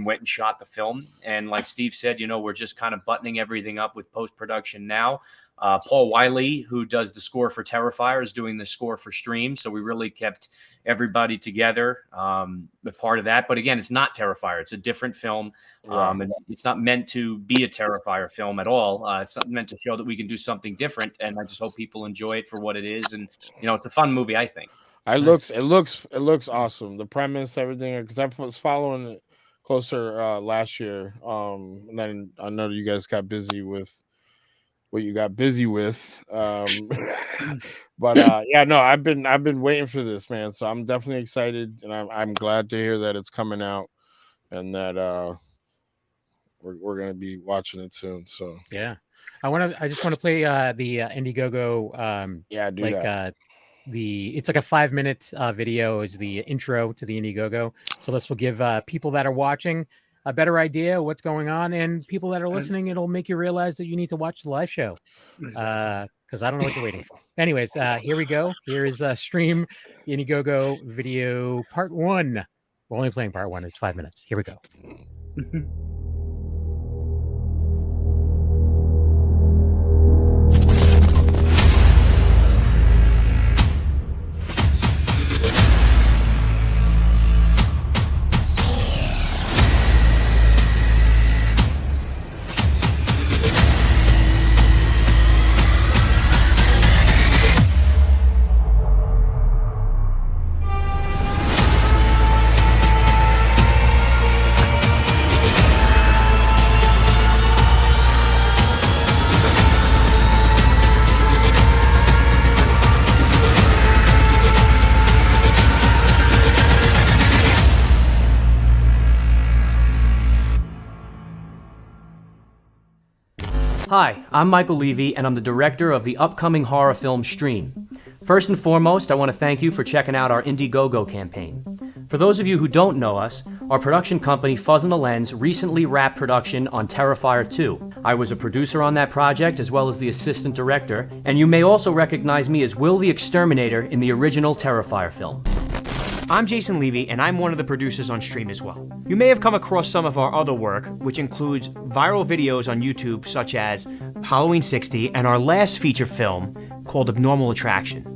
went and shot the film. And like Steve said, we're just kind of buttoning everything up with post-production now. Paul Wiley, who does the score for Terrifier, is doing the score for Stream. So we really kept everybody together, a part of that. But again, it's not Terrifier. It's a different film. And it's not meant to be a Terrifier film at all. It's not meant to show that we can do something different. And I just hope people enjoy it for what it is. And, it's a fun movie, I think. It looks awesome. The premise, everything, because I was following it closer last year. And then I know you guys got busy with what you got busy with. But I've been waiting for this, man. So I'm definitely excited, and I'm glad to hear that it's coming out and that we're gonna be watching it soon. So yeah, I just want to play the Indiegogo. Do that. It's like a 5-minute video is the intro to the Indiegogo. So this will give people that are watching a better idea what's going on, and people that are listening, it'll make you realize that you need to watch the live show. Because I don't know what you're waiting for. Anyways, here we go. Here is Stream Indiegogo video part 1. We're only playing part 1. It's 5 minutes. Here we go. Hi, I'm Michael Levy, and I'm the director of the upcoming horror film Stream. First and foremost, I want to thank you for checking out our Indiegogo campaign. For those of you who don't know us, our production company, Fuzz on the Lens, recently wrapped production on Terrifier 2. I was a producer on that project, as well as the assistant director, and you may also recognize me as Will the Exterminator in the original Terrifier film. I'm Jason Levy, and I'm one of the producers on Stream as well. You may have come across some of our other work, which includes viral videos on YouTube such as Halloween 60 and our last feature film called Abnormal Attraction.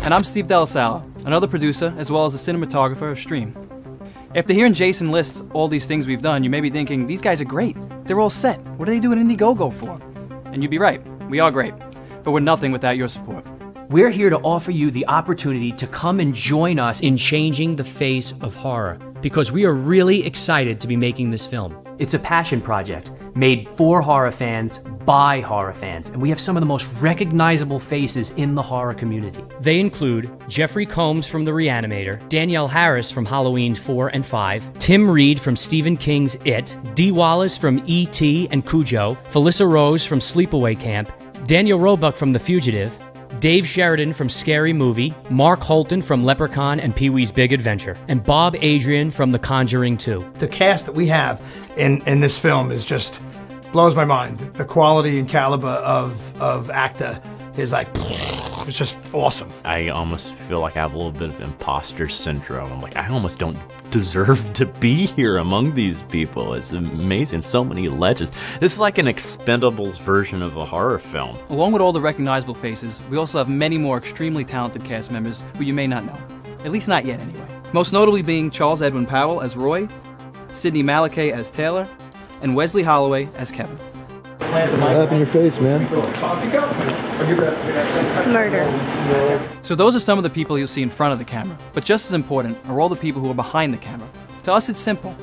And I'm Steve Delasala, another producer as well as a cinematographer of Stream. After hearing Jason list all these things we've done, you may be thinking, these guys are great. They're all set. What are they doing Indiegogo for? And you'd be right. We are great. But we're nothing without your support. We're here to offer you the opportunity to come and join us in changing the face of horror, because we are really excited to be making this film. It's a passion project made for horror fans, by horror fans, and we have some of the most recognizable faces in the horror community. They include Jeffrey Combs from The Reanimator, Danielle Harris from Halloween 4 and 5, Tim Reed from Stephen King's It, Dee Wallace from E.T. and Cujo, Felissa Rose from Sleepaway Camp, Daniel Roebuck from The Fugitive, Dave Sheridan from Scary Movie, Mark Holton from Leprechaun and Pee-wee's Big Adventure, and Bob Adrian from The Conjuring 2. The cast that we have in this film is just blows my mind. The quality and caliber of actor is like, it's just awesome. I almost feel like I have a little bit of imposter syndrome. I'm like, I almost don't deserve to be here among these people. It's amazing. So many legends. This is like an Expendables version of a horror film. Along with all the recognizable faces, we also have many more extremely talented cast members who you may not know. At least not yet, anyway. Most notably being Charles Edwin Powell as Roy, Sidney Malakai as Taylor, and Wesley Holloway as Kevin. What up in your face, man? Murder. So those are some of the people you'll see in front of the camera, but just as important are all the people who are behind the camera. To us, it's simple.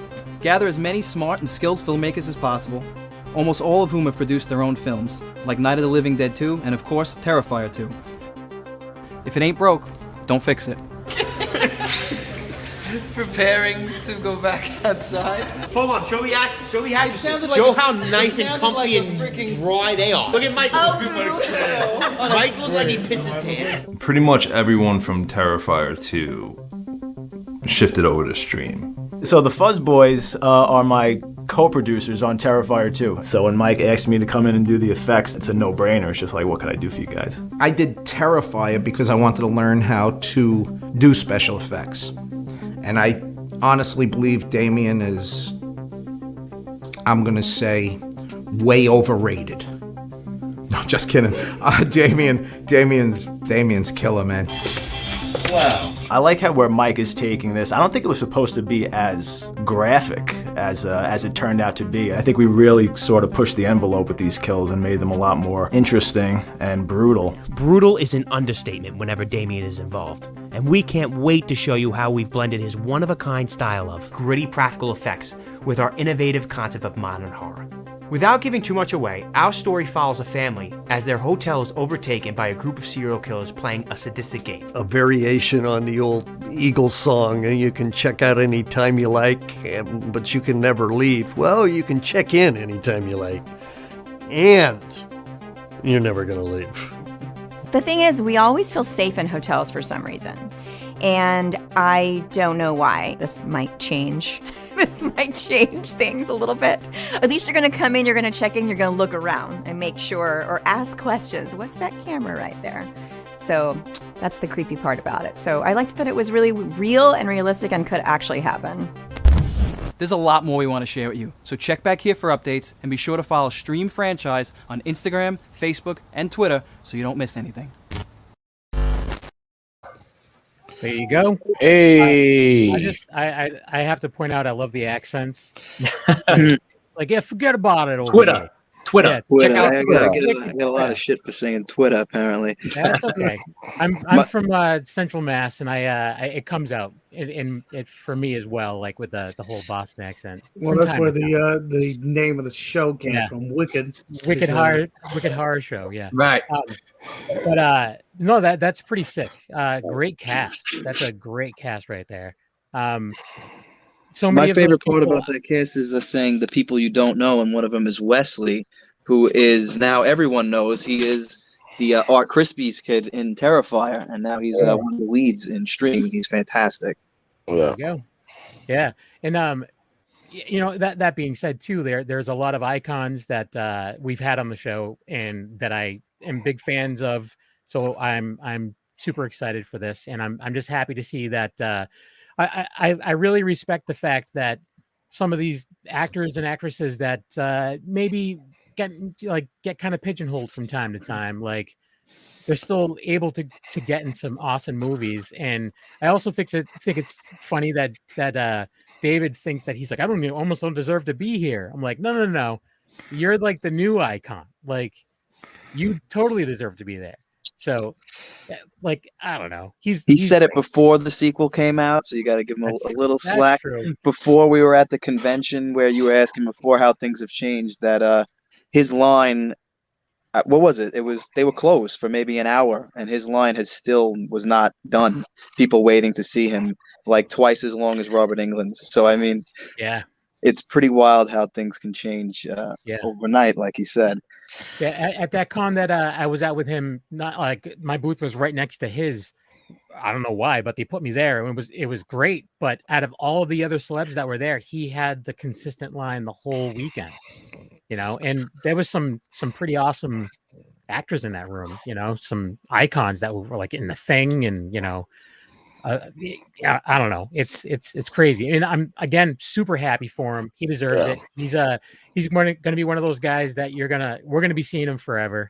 Gather as many smart and skilled filmmakers as possible, almost all of whom have produced their own films, like Night of the Living Dead 2 and, of course, Terrifier 2. If it ain't broke, don't fix it. Preparing to go back outside. Hold on, show the actors, show the actresses. Like Show how nice and comfy and dry they are. Look at Mike. Mike looks like he pisses pants. Pretty much everyone from Terrifier 2 shifted over to Stream. So the Fuzz Boys are my co-producers on Terrifier 2. So when Mike asked me to come in and do the effects, it's a no-brainer. It's just like, what could I do for you guys? I did Terrifier because I wanted to learn how to do special effects. And I honestly believe Damien is, I'm going to say, way overrated. No, just kidding. Damien's killer, man. Wow. I like how where Mike is taking this. I don't think it was supposed to be as graphic as it turned out to be. I think we really sort of pushed the envelope with these kills and made them a lot more interesting and brutal. Brutal is an understatement whenever Damien is involved. And we can't wait to show you how we've blended his one-of-a-kind style of gritty practical effects with our innovative concept of modern horror. Without giving too much away, our story follows a family as their hotel is overtaken by a group of serial killers playing a sadistic game. A variation on the old Eagles song, you can check out anytime you like, but you can never leave. Well, you can check in anytime you like, and you're never going to leave. The thing is, we always feel safe in hotels for some reason. And I don't know why. This might change. This might change things a little bit. At least you're going to come in, you're going to check in, you're going to look around and make sure or ask questions. What's that camera right there? So that's the creepy part about it. So I liked that it was really real and realistic and could actually happen. There's a lot more we want to share with you, so check back here for updates and be sure to follow Stream Franchise on Instagram, Facebook, and Twitter so you don't miss anything. There you go. Hey. I have to point out I love the accents. Like, yeah, forget about it. Twitter. Twitter. Yeah, Check out I Twitter. get a lot of shit for saying Twitter, apparently. That's okay. I'm from Central Mass, and it comes out, and it for me as well, like with the whole Boston accent. Well, that's where the name of the show came from. Wicked horror show. Yeah. Right. But no, that's pretty sick. Great cast. That's a great cast right there. So many My favorite part about that cast is saying the people you don't know, and one of them is Wesley, who is now everyone knows he is the Art Crispy's kid in Terrifier, and now he's one of the leads in Stream. He's fantastic. There you go. Yeah, and you know, that being said too, there's a lot of icons that we've had on the show and that I am big fans of. So I'm super excited for this, and I'm just happy to see that. I really respect the fact that some of these actors and actresses that maybe get kind of pigeonholed from time to time, like they're still able to get in some awesome movies. And I also think it's funny that David thinks that he's like, almost don't deserve to be here. I'm like, no, you're like the new icon. Like you totally deserve to be there. So, like, I don't know. He said it before the sequel came out, so you got to give him a little slack. True. Before we were at the convention where you were asking before how things have changed, that his line, what was it? They were closed for maybe an hour, and his line was not done. People waiting to see him, like twice as long as Robert Englund's. So I mean, yeah, it's pretty wild how things can change overnight, like you said. Yeah, at that con that I was at with him, not like my booth was right next to his. I don't know why, but they put me there, and it was great. But out of all of the other celebs that were there, he had the consistent line the whole weekend. You know, and there was some pretty awesome actors in that room. You know, some icons that were like in The Thing, and you know. I don't know. It's crazy. And I'm again super happy for him. He deserves it. He's going to be one of those guys that we're going to be seeing him forever.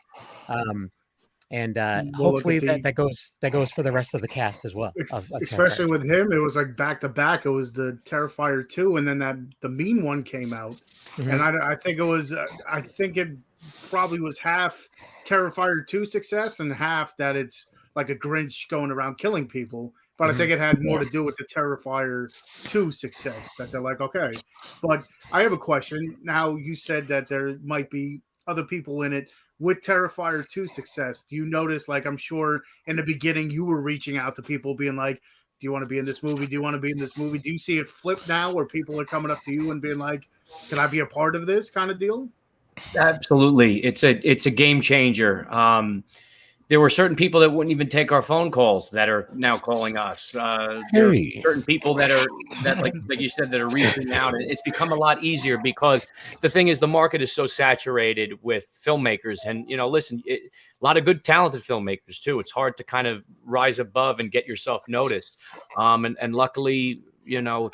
And hopefully that goes for the rest of the cast as well. Especially with him, it was like back to back. It was the Terrifier 2, and then the Mean one came out, and I think it probably was half Terrifier 2 success and half that it's like a Grinch going around killing people. but I think it had more to do with the Terrifier 2 success that they're like, okay. But I have a question. Now, you said that there might be other people in it. With Terrifier 2 success, do you notice, like, I'm sure in the beginning you were reaching out to people being like, do you want to be in this movie? Do you want to be in this movie? Do you see it flip now where people are coming up to you and being like, can I be a part of this kind of deal? Absolutely. It's a game changer. There were certain people that wouldn't even take our phone calls that are now calling us. There are certain people that like you said, that are reaching out. And it's become a lot easier because the thing is, the market is so saturated with filmmakers. And, listen, a lot of good, talented filmmakers, too. It's hard to kind of rise above and get yourself noticed. And luckily,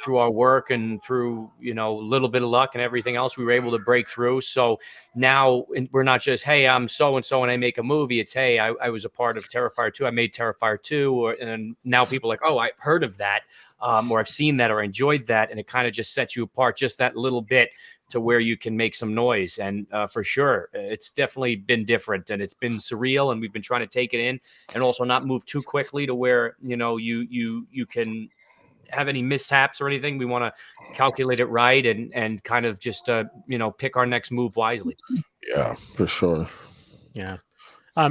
through our work and through, a little bit of luck and everything else, we were able to break through. So now we're not just, hey, I'm so-and-so and I make a movie. It's, hey, I was a part of Terrifier 2. I made Terrifier 2. And now people are like, oh, I've heard of that, or I've seen that, or enjoyed that. And it kind of just sets you apart just that little bit to where you can make some noise. And for sure, it's definitely been different, and it's been surreal, and we've been trying to take it in and also not move too quickly to where, you can have any mishaps or anything. We want to calculate it right and kind of just pick our next move wisely. Yeah, for sure. Yeah.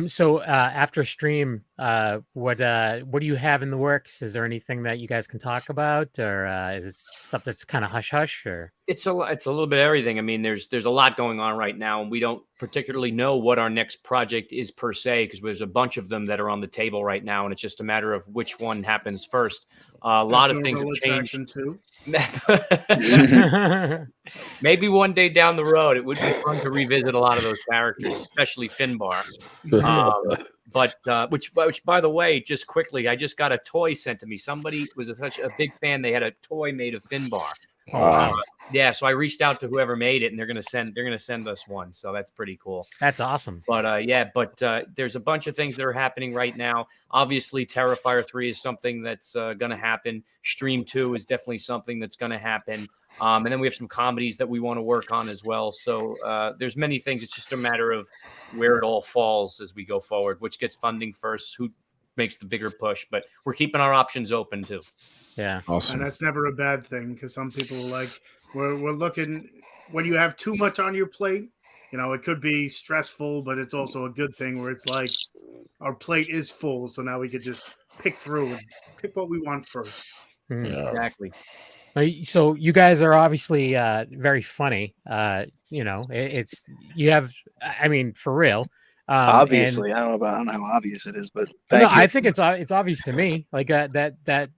So after stream, what do you have in the works? Is there anything that you guys can talk about, or is it stuff that's kind of hush hush? Or it's a little bit of everything. I mean, there's a lot going on right now, and we don't particularly know what our next project is per se, because there's a bunch of them that are on the table right now, and it's just a matter of which one happens first. A lot of things have changed. Too. Maybe one day down the road, it would be fun to revisit a lot of those characters, especially Finbar. But which, by the way, just quickly, I just got a toy sent to me. Somebody was such a big fan; they had a toy made of Finbar. Yeah, so I reached out to whoever made it, and they're gonna send us one. So that's pretty cool. That's awesome. But there's a bunch of things that are happening right now. Obviously, Terrifier 3 is something that's gonna happen. Stream 2 is definitely something that's gonna happen. And then we have some comedies that we want to work on as well. So there's many things. It's just a matter of where it all falls as we go forward, which gets funding first, who makes the bigger push. But we're keeping our options open too. Yeah, awesome. And that's never a bad thing, because some people are like, we're looking, when you have too much on your plate, it could be stressful, but it's also a good thing where it's like our plate is full, so now we could just pick through and pick what we want first. Yeah. Exactly. So you guys are obviously very funny. It's you have, I mean, for real. Obviously, I don't know how obvious it is, but I think it's obvious to me. Like that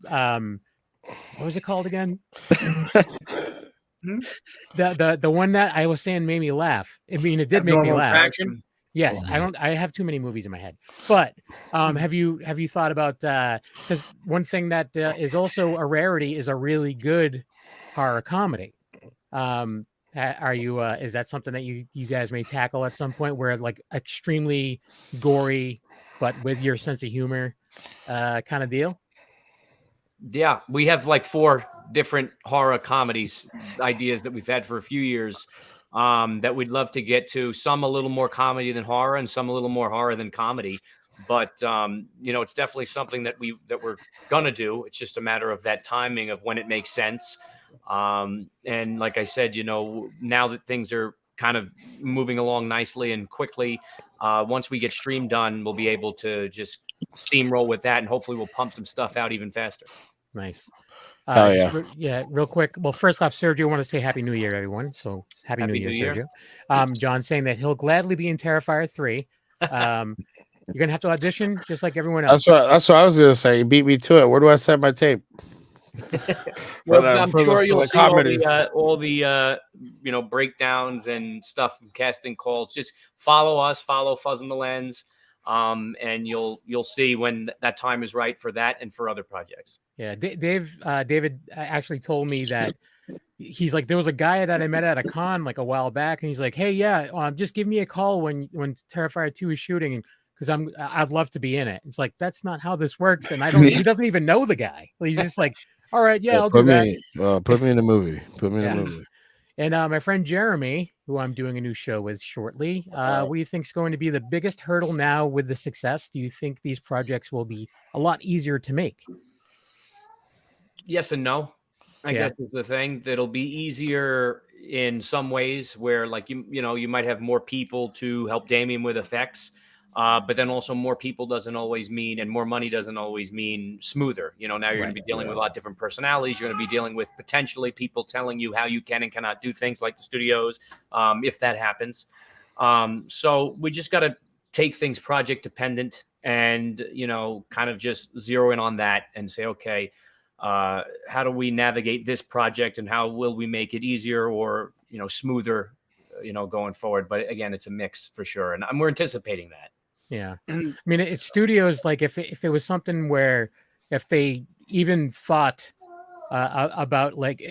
what was it called again? The one that I was saying made me laugh. I mean, it did make me laugh. Attraction? Yes, I have too many movies in my head. But have you thought about, because one thing that is also a rarity is a really good horror comedy. Are you is that something that you guys may tackle at some point, where like extremely gory but with your sense of humor kind of deal? Yeah, we have like 4 different horror comedies ideas that we've had for a few years that we'd love to get to. Some a little more comedy than horror, and some a little more horror than comedy. But it's definitely something that we're gonna do. It's just a matter of that timing of when it makes sense. And like I said, now that things are kind of moving along nicely and quickly, once we get stream done, we'll be able to just steamroll with that, and hopefully we'll pump some stuff out even faster. Nice. Yeah. Real quick. Well, first off, Sergio, I want to say Happy New Year, everyone. So Happy New Year, Sergio. John's saying that he'll gladly be in Terrifier 3. You're gonna have to audition just like everyone else. That's what I was gonna say. You beat me to it. Where do I set my tape? Well, I'm sure you'll see all the breakdowns and stuff and casting calls. Just follow us, follow Fuzz in the Lens, and you'll see when that time is right for that and for other projects. Yeah, David actually told me that he's like, there was a guy that I met at a con like a while back, and he's like, hey, yeah, just give me a call when Terrifier 2 is shooting, because I'd love to be in it. It's like, that's not how this works, and he doesn't even know the guy. He's just like, all right, I'll do that. Put me in the movie. Put me in the movie. And my friend Jeremy, who I'm doing a new show with shortly, what do you think is going to be the biggest hurdle now with the success? Do you think these projects will be a lot easier to make? Yes and no. I guess is the thing. That'll be easier in some ways where, like, you might have more people to help Damien with effects. But then also more people doesn't always mean, and more money doesn't always mean smoother. Now you're going to be dealing with a lot of different personalities. You're going to be dealing with potentially people telling you how you can and cannot do things, like the studios, if that happens. So we just got to take things project dependent and, kind of just zero in on that and say, okay, how do we navigate this project and how will we make it easier or, smoother, going forward. But again, it's a mix for sure. And we're anticipating that. Yeah. I mean, it's studios, like if it was something where if they even thought about like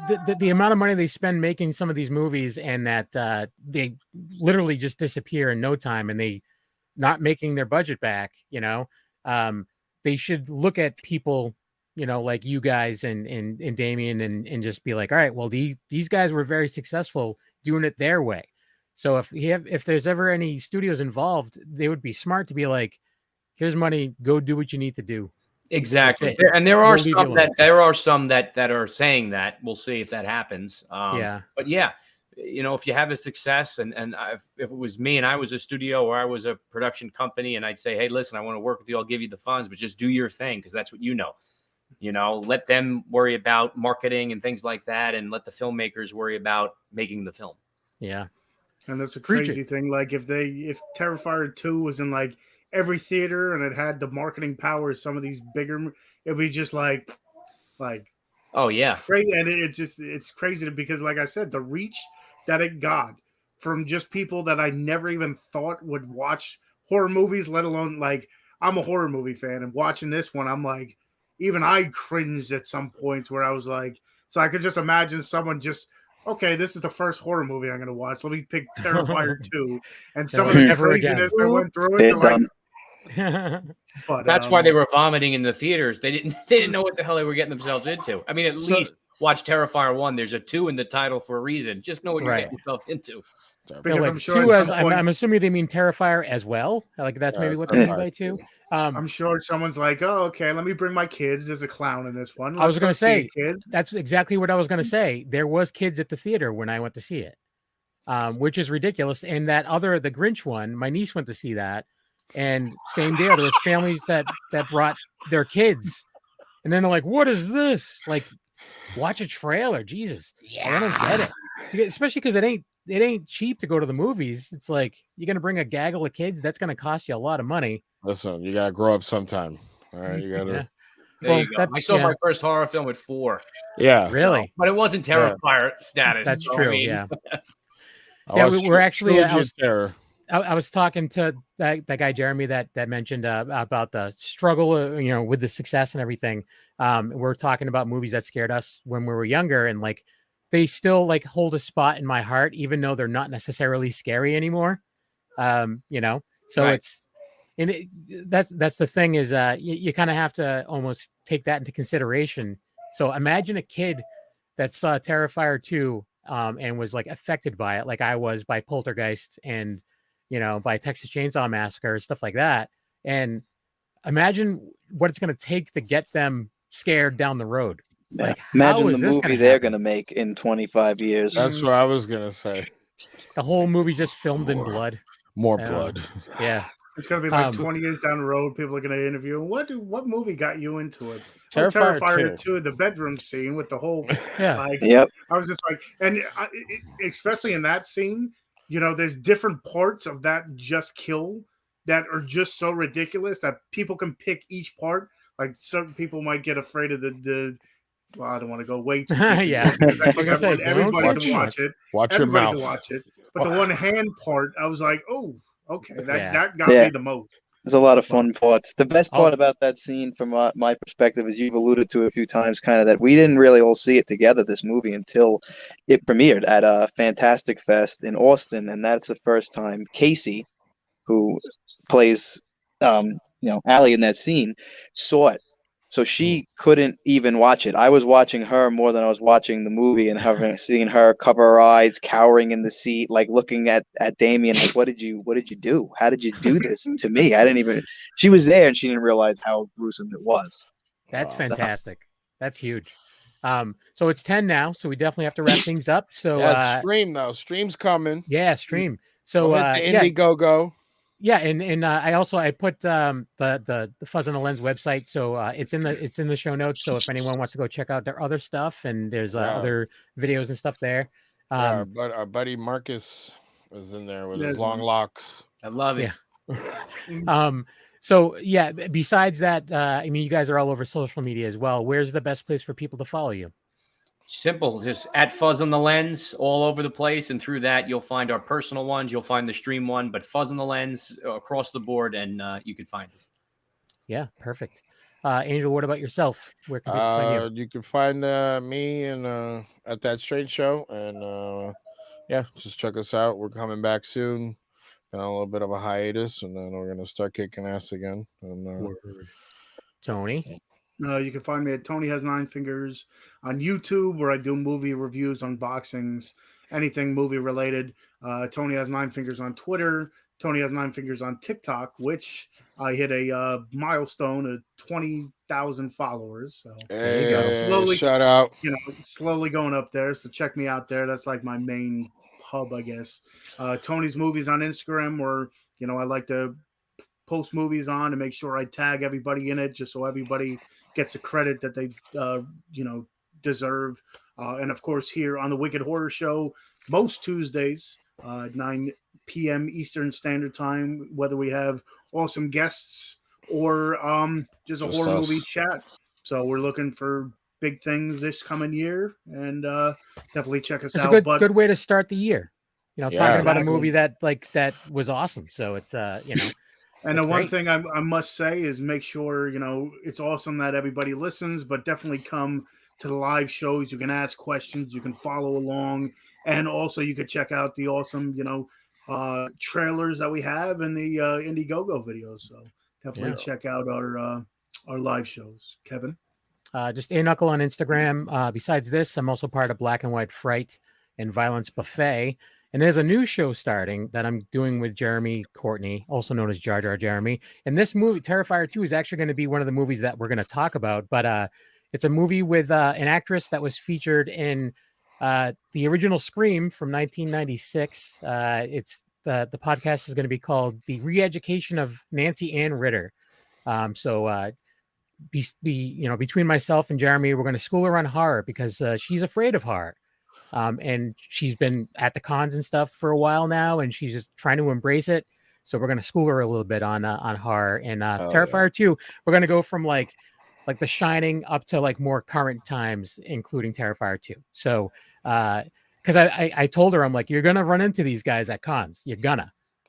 the amount of money they spend making some of these movies and that they literally just disappear in no time and they not making their budget back, they should look at people, like you guys and Damien and just be like, all right, well, these guys were very successful doing it their way. So if there's ever any studios involved, they would be smart to be like, here's money, go do what you need to do. Exactly. And there are some that are saying that. We'll see if that happens. But yeah, if you have a success and if it was me and I was a studio or I was a production company and I'd say, hey, listen, I want to work with you. I'll give you the funds, but just do your thing because that's what let them worry about marketing and things like that and let the filmmakers worry about making the film. Yeah. And that's a crazy thing. Like if Terrifier 2 was in like every theater and it had the marketing power of some of these bigger, it'd be just like, oh yeah. Crazy. And it's crazy because like I said, the reach that it got from just people that I never even thought would watch horror movies, let alone like I'm a horror movie fan and watching this one, I'm like, even I cringed at some points where I was like, so I could just imagine someone just, okay, this is the first horror movie I'm going to watch. Let me pick Terrifier 2. And some of the craziness that went through it. But that's why they were vomiting in the theaters. They didn't know what the hell they were getting themselves into. I mean, at least watch Terrifier 1. There's a 2 in the title for a reason. Just know what you're getting yourself into. Because like I'm sure I'm assuming they mean Terrifier as well. Like that's maybe what they mean by 2. I'm sure someone's like, oh, okay, let me bring my kids. There's a clown in this one. I was going to say, that's exactly what I was going to say. There was kids at the theater when I went to see it, which is ridiculous. And the Grinch one, my niece went to see that. And same deal. There was families that brought their kids. And then they're like, what is this? Like, watch a trailer. Jesus. Yeah. I don't get it. Especially because it ain't cheap to go to the movies. It's like you're going to bring a gaggle of kids. That's going to cost you a lot of money. Listen, you got to grow up sometime. All right. You got to. Yeah. There you go. I saw my first horror film at 4. Yeah. Really? But it wasn't Terrifier status. That's true. Yeah. We're actually, I was talking to that guy, Jeremy, that mentioned about the struggle, with the success and everything. We're talking about movies that scared us when we were younger. And like, they still like hold a spot in my heart, even though they're not necessarily scary anymore. So right. That's the thing is you kind of have to almost take that into consideration. So imagine a kid that saw Terrifier 2 and was like affected by it, like I was by Poltergeist and by Texas Chainsaw Massacre, stuff like that. And imagine what it's going to take to get them scared down the road. Yeah. Like, imagine the movie they're going to make in 25 years. That's what I was going to say. The whole movie's just filmed in blood. More blood. Yeah. It's going to be like 20 years down the road. People are going to interview. What movie got you into it? Terrifier 2, the bedroom scene with the whole. Yep. I was just like, and especially in that scene, there's different parts of that just kill that are just so ridiculous that people can pick each part. Like certain people might get afraid of the well, I don't want to go way too deep. Yeah. I want everybody to watch it. Watch your mouth. To watch it. But the one hand part, I was like, oh, okay, that got me the most. There's a lot of fun parts. The best part about that scene, from my perspective, is you've alluded to a few times, kind of that we didn't really all see it together, this movie, until it premiered at a Fantastic Fest in Austin, and that's the first time Casey, who plays, Allie in that scene, saw it. So she couldn't even watch it. I was watching her more than I was watching the movie, and seeing her cover her eyes, cowering in the seat, like looking at Damien, like, what did you do? How did you do this to me? She was there and she didn't realize how gruesome it was. That's fantastic. That's huge. So it's 10 now, so we definitely have to wrap things up. So yeah, stream though. Stream's coming. Yeah, stream. So hit the Indiegogo. Yeah, and I put the Fuzz on the Lens website, so it's in the show notes. So if anyone wants to go check out their other stuff, and there's other videos and stuff there. But our buddy Marcus was in there with his long locks. I love it. Yeah. So yeah, besides that, I mean, you guys are all over social media as well. Where's the best place for people to follow you? Simple, just at Fuzz on the Lens all over the place, and through that you'll find our personal ones, you'll find the stream one, but Fuzz on the Lens across the board, and you can find us. Yeah, perfect. Angel, what about yourself? Where can people find you? You can find me and at That Strange Show, and yeah, just check us out. We're coming back soon. On a little bit of a hiatus, and then we're gonna start kicking ass again. And Tony, you can find me at Tony Has Nine Fingers on YouTube, where I do movie reviews, unboxings, anything movie related. Tony Has Nine Fingers on Twitter. Tony Has Nine Fingers on TikTok, which I hit a milestone of 20,000 followers. So slowly, shout out, slowly going up there. So check me out there. That's like my main hub, I guess. Tony's Movies on Instagram, where I like to post movies on and make sure I tag everybody in it, just so everybody gets the credit that they deserve. And of course, here on the Wicked Horror Show, most Tuesdays, 9 p.m. Eastern Standard Time, whether we have awesome guests or just a horror movie chat. So we're looking for big things this coming year, and definitely check us out. It's a good way to start the year. Talking about a movie that was awesome. So it's And the one thing I must say is make sure it's awesome that everybody listens, but definitely come to the live shows. You can ask questions, you can follow along, and also you could check out the awesome trailers that we have in the Indiegogo videos. So definitely check out our live shows. Kevin. Just A Knuckle on Instagram. Besides this, I'm also part of Black and White Fright and Violence Buffet. And there's a new show starting that I'm doing with Jeremy Courtney, also known as Jar Jar Jeremy. And this movie, Terrifier 2, is actually going to be one of the movies that we're going to talk about. But it's a movie with an actress that was featured in the original Scream from 1996. It's the podcast is going to be called The Re-Education of Nancy Ann Ritter. Between myself and Jeremy, we're going to school her on horror because she's afraid of horror. And she's been at the cons and stuff for a while now, and she's just trying to embrace it. So we're going to school her a little bit on horror. And Terrifier 2, we're going to go from like The Shining up to like more current times, including Terrifier 2. So because I told her, I'm like, you're going to run into these guys at cons.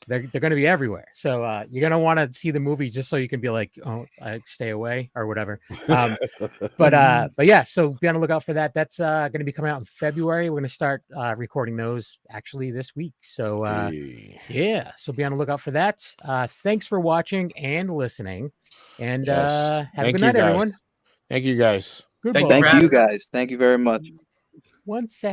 They're going to be everywhere. So you're going to want to see the movie just so you can be like, oh, I stay away or whatever. But yeah, so be on the lookout for that. That's going to be coming out in February. We're going to start recording those actually this week. So yeah, so be on the lookout for that. Thanks for watching and listening. And have a good night, everyone. Thank you, guys. Thank you, guys. Thank you very much. 1 second.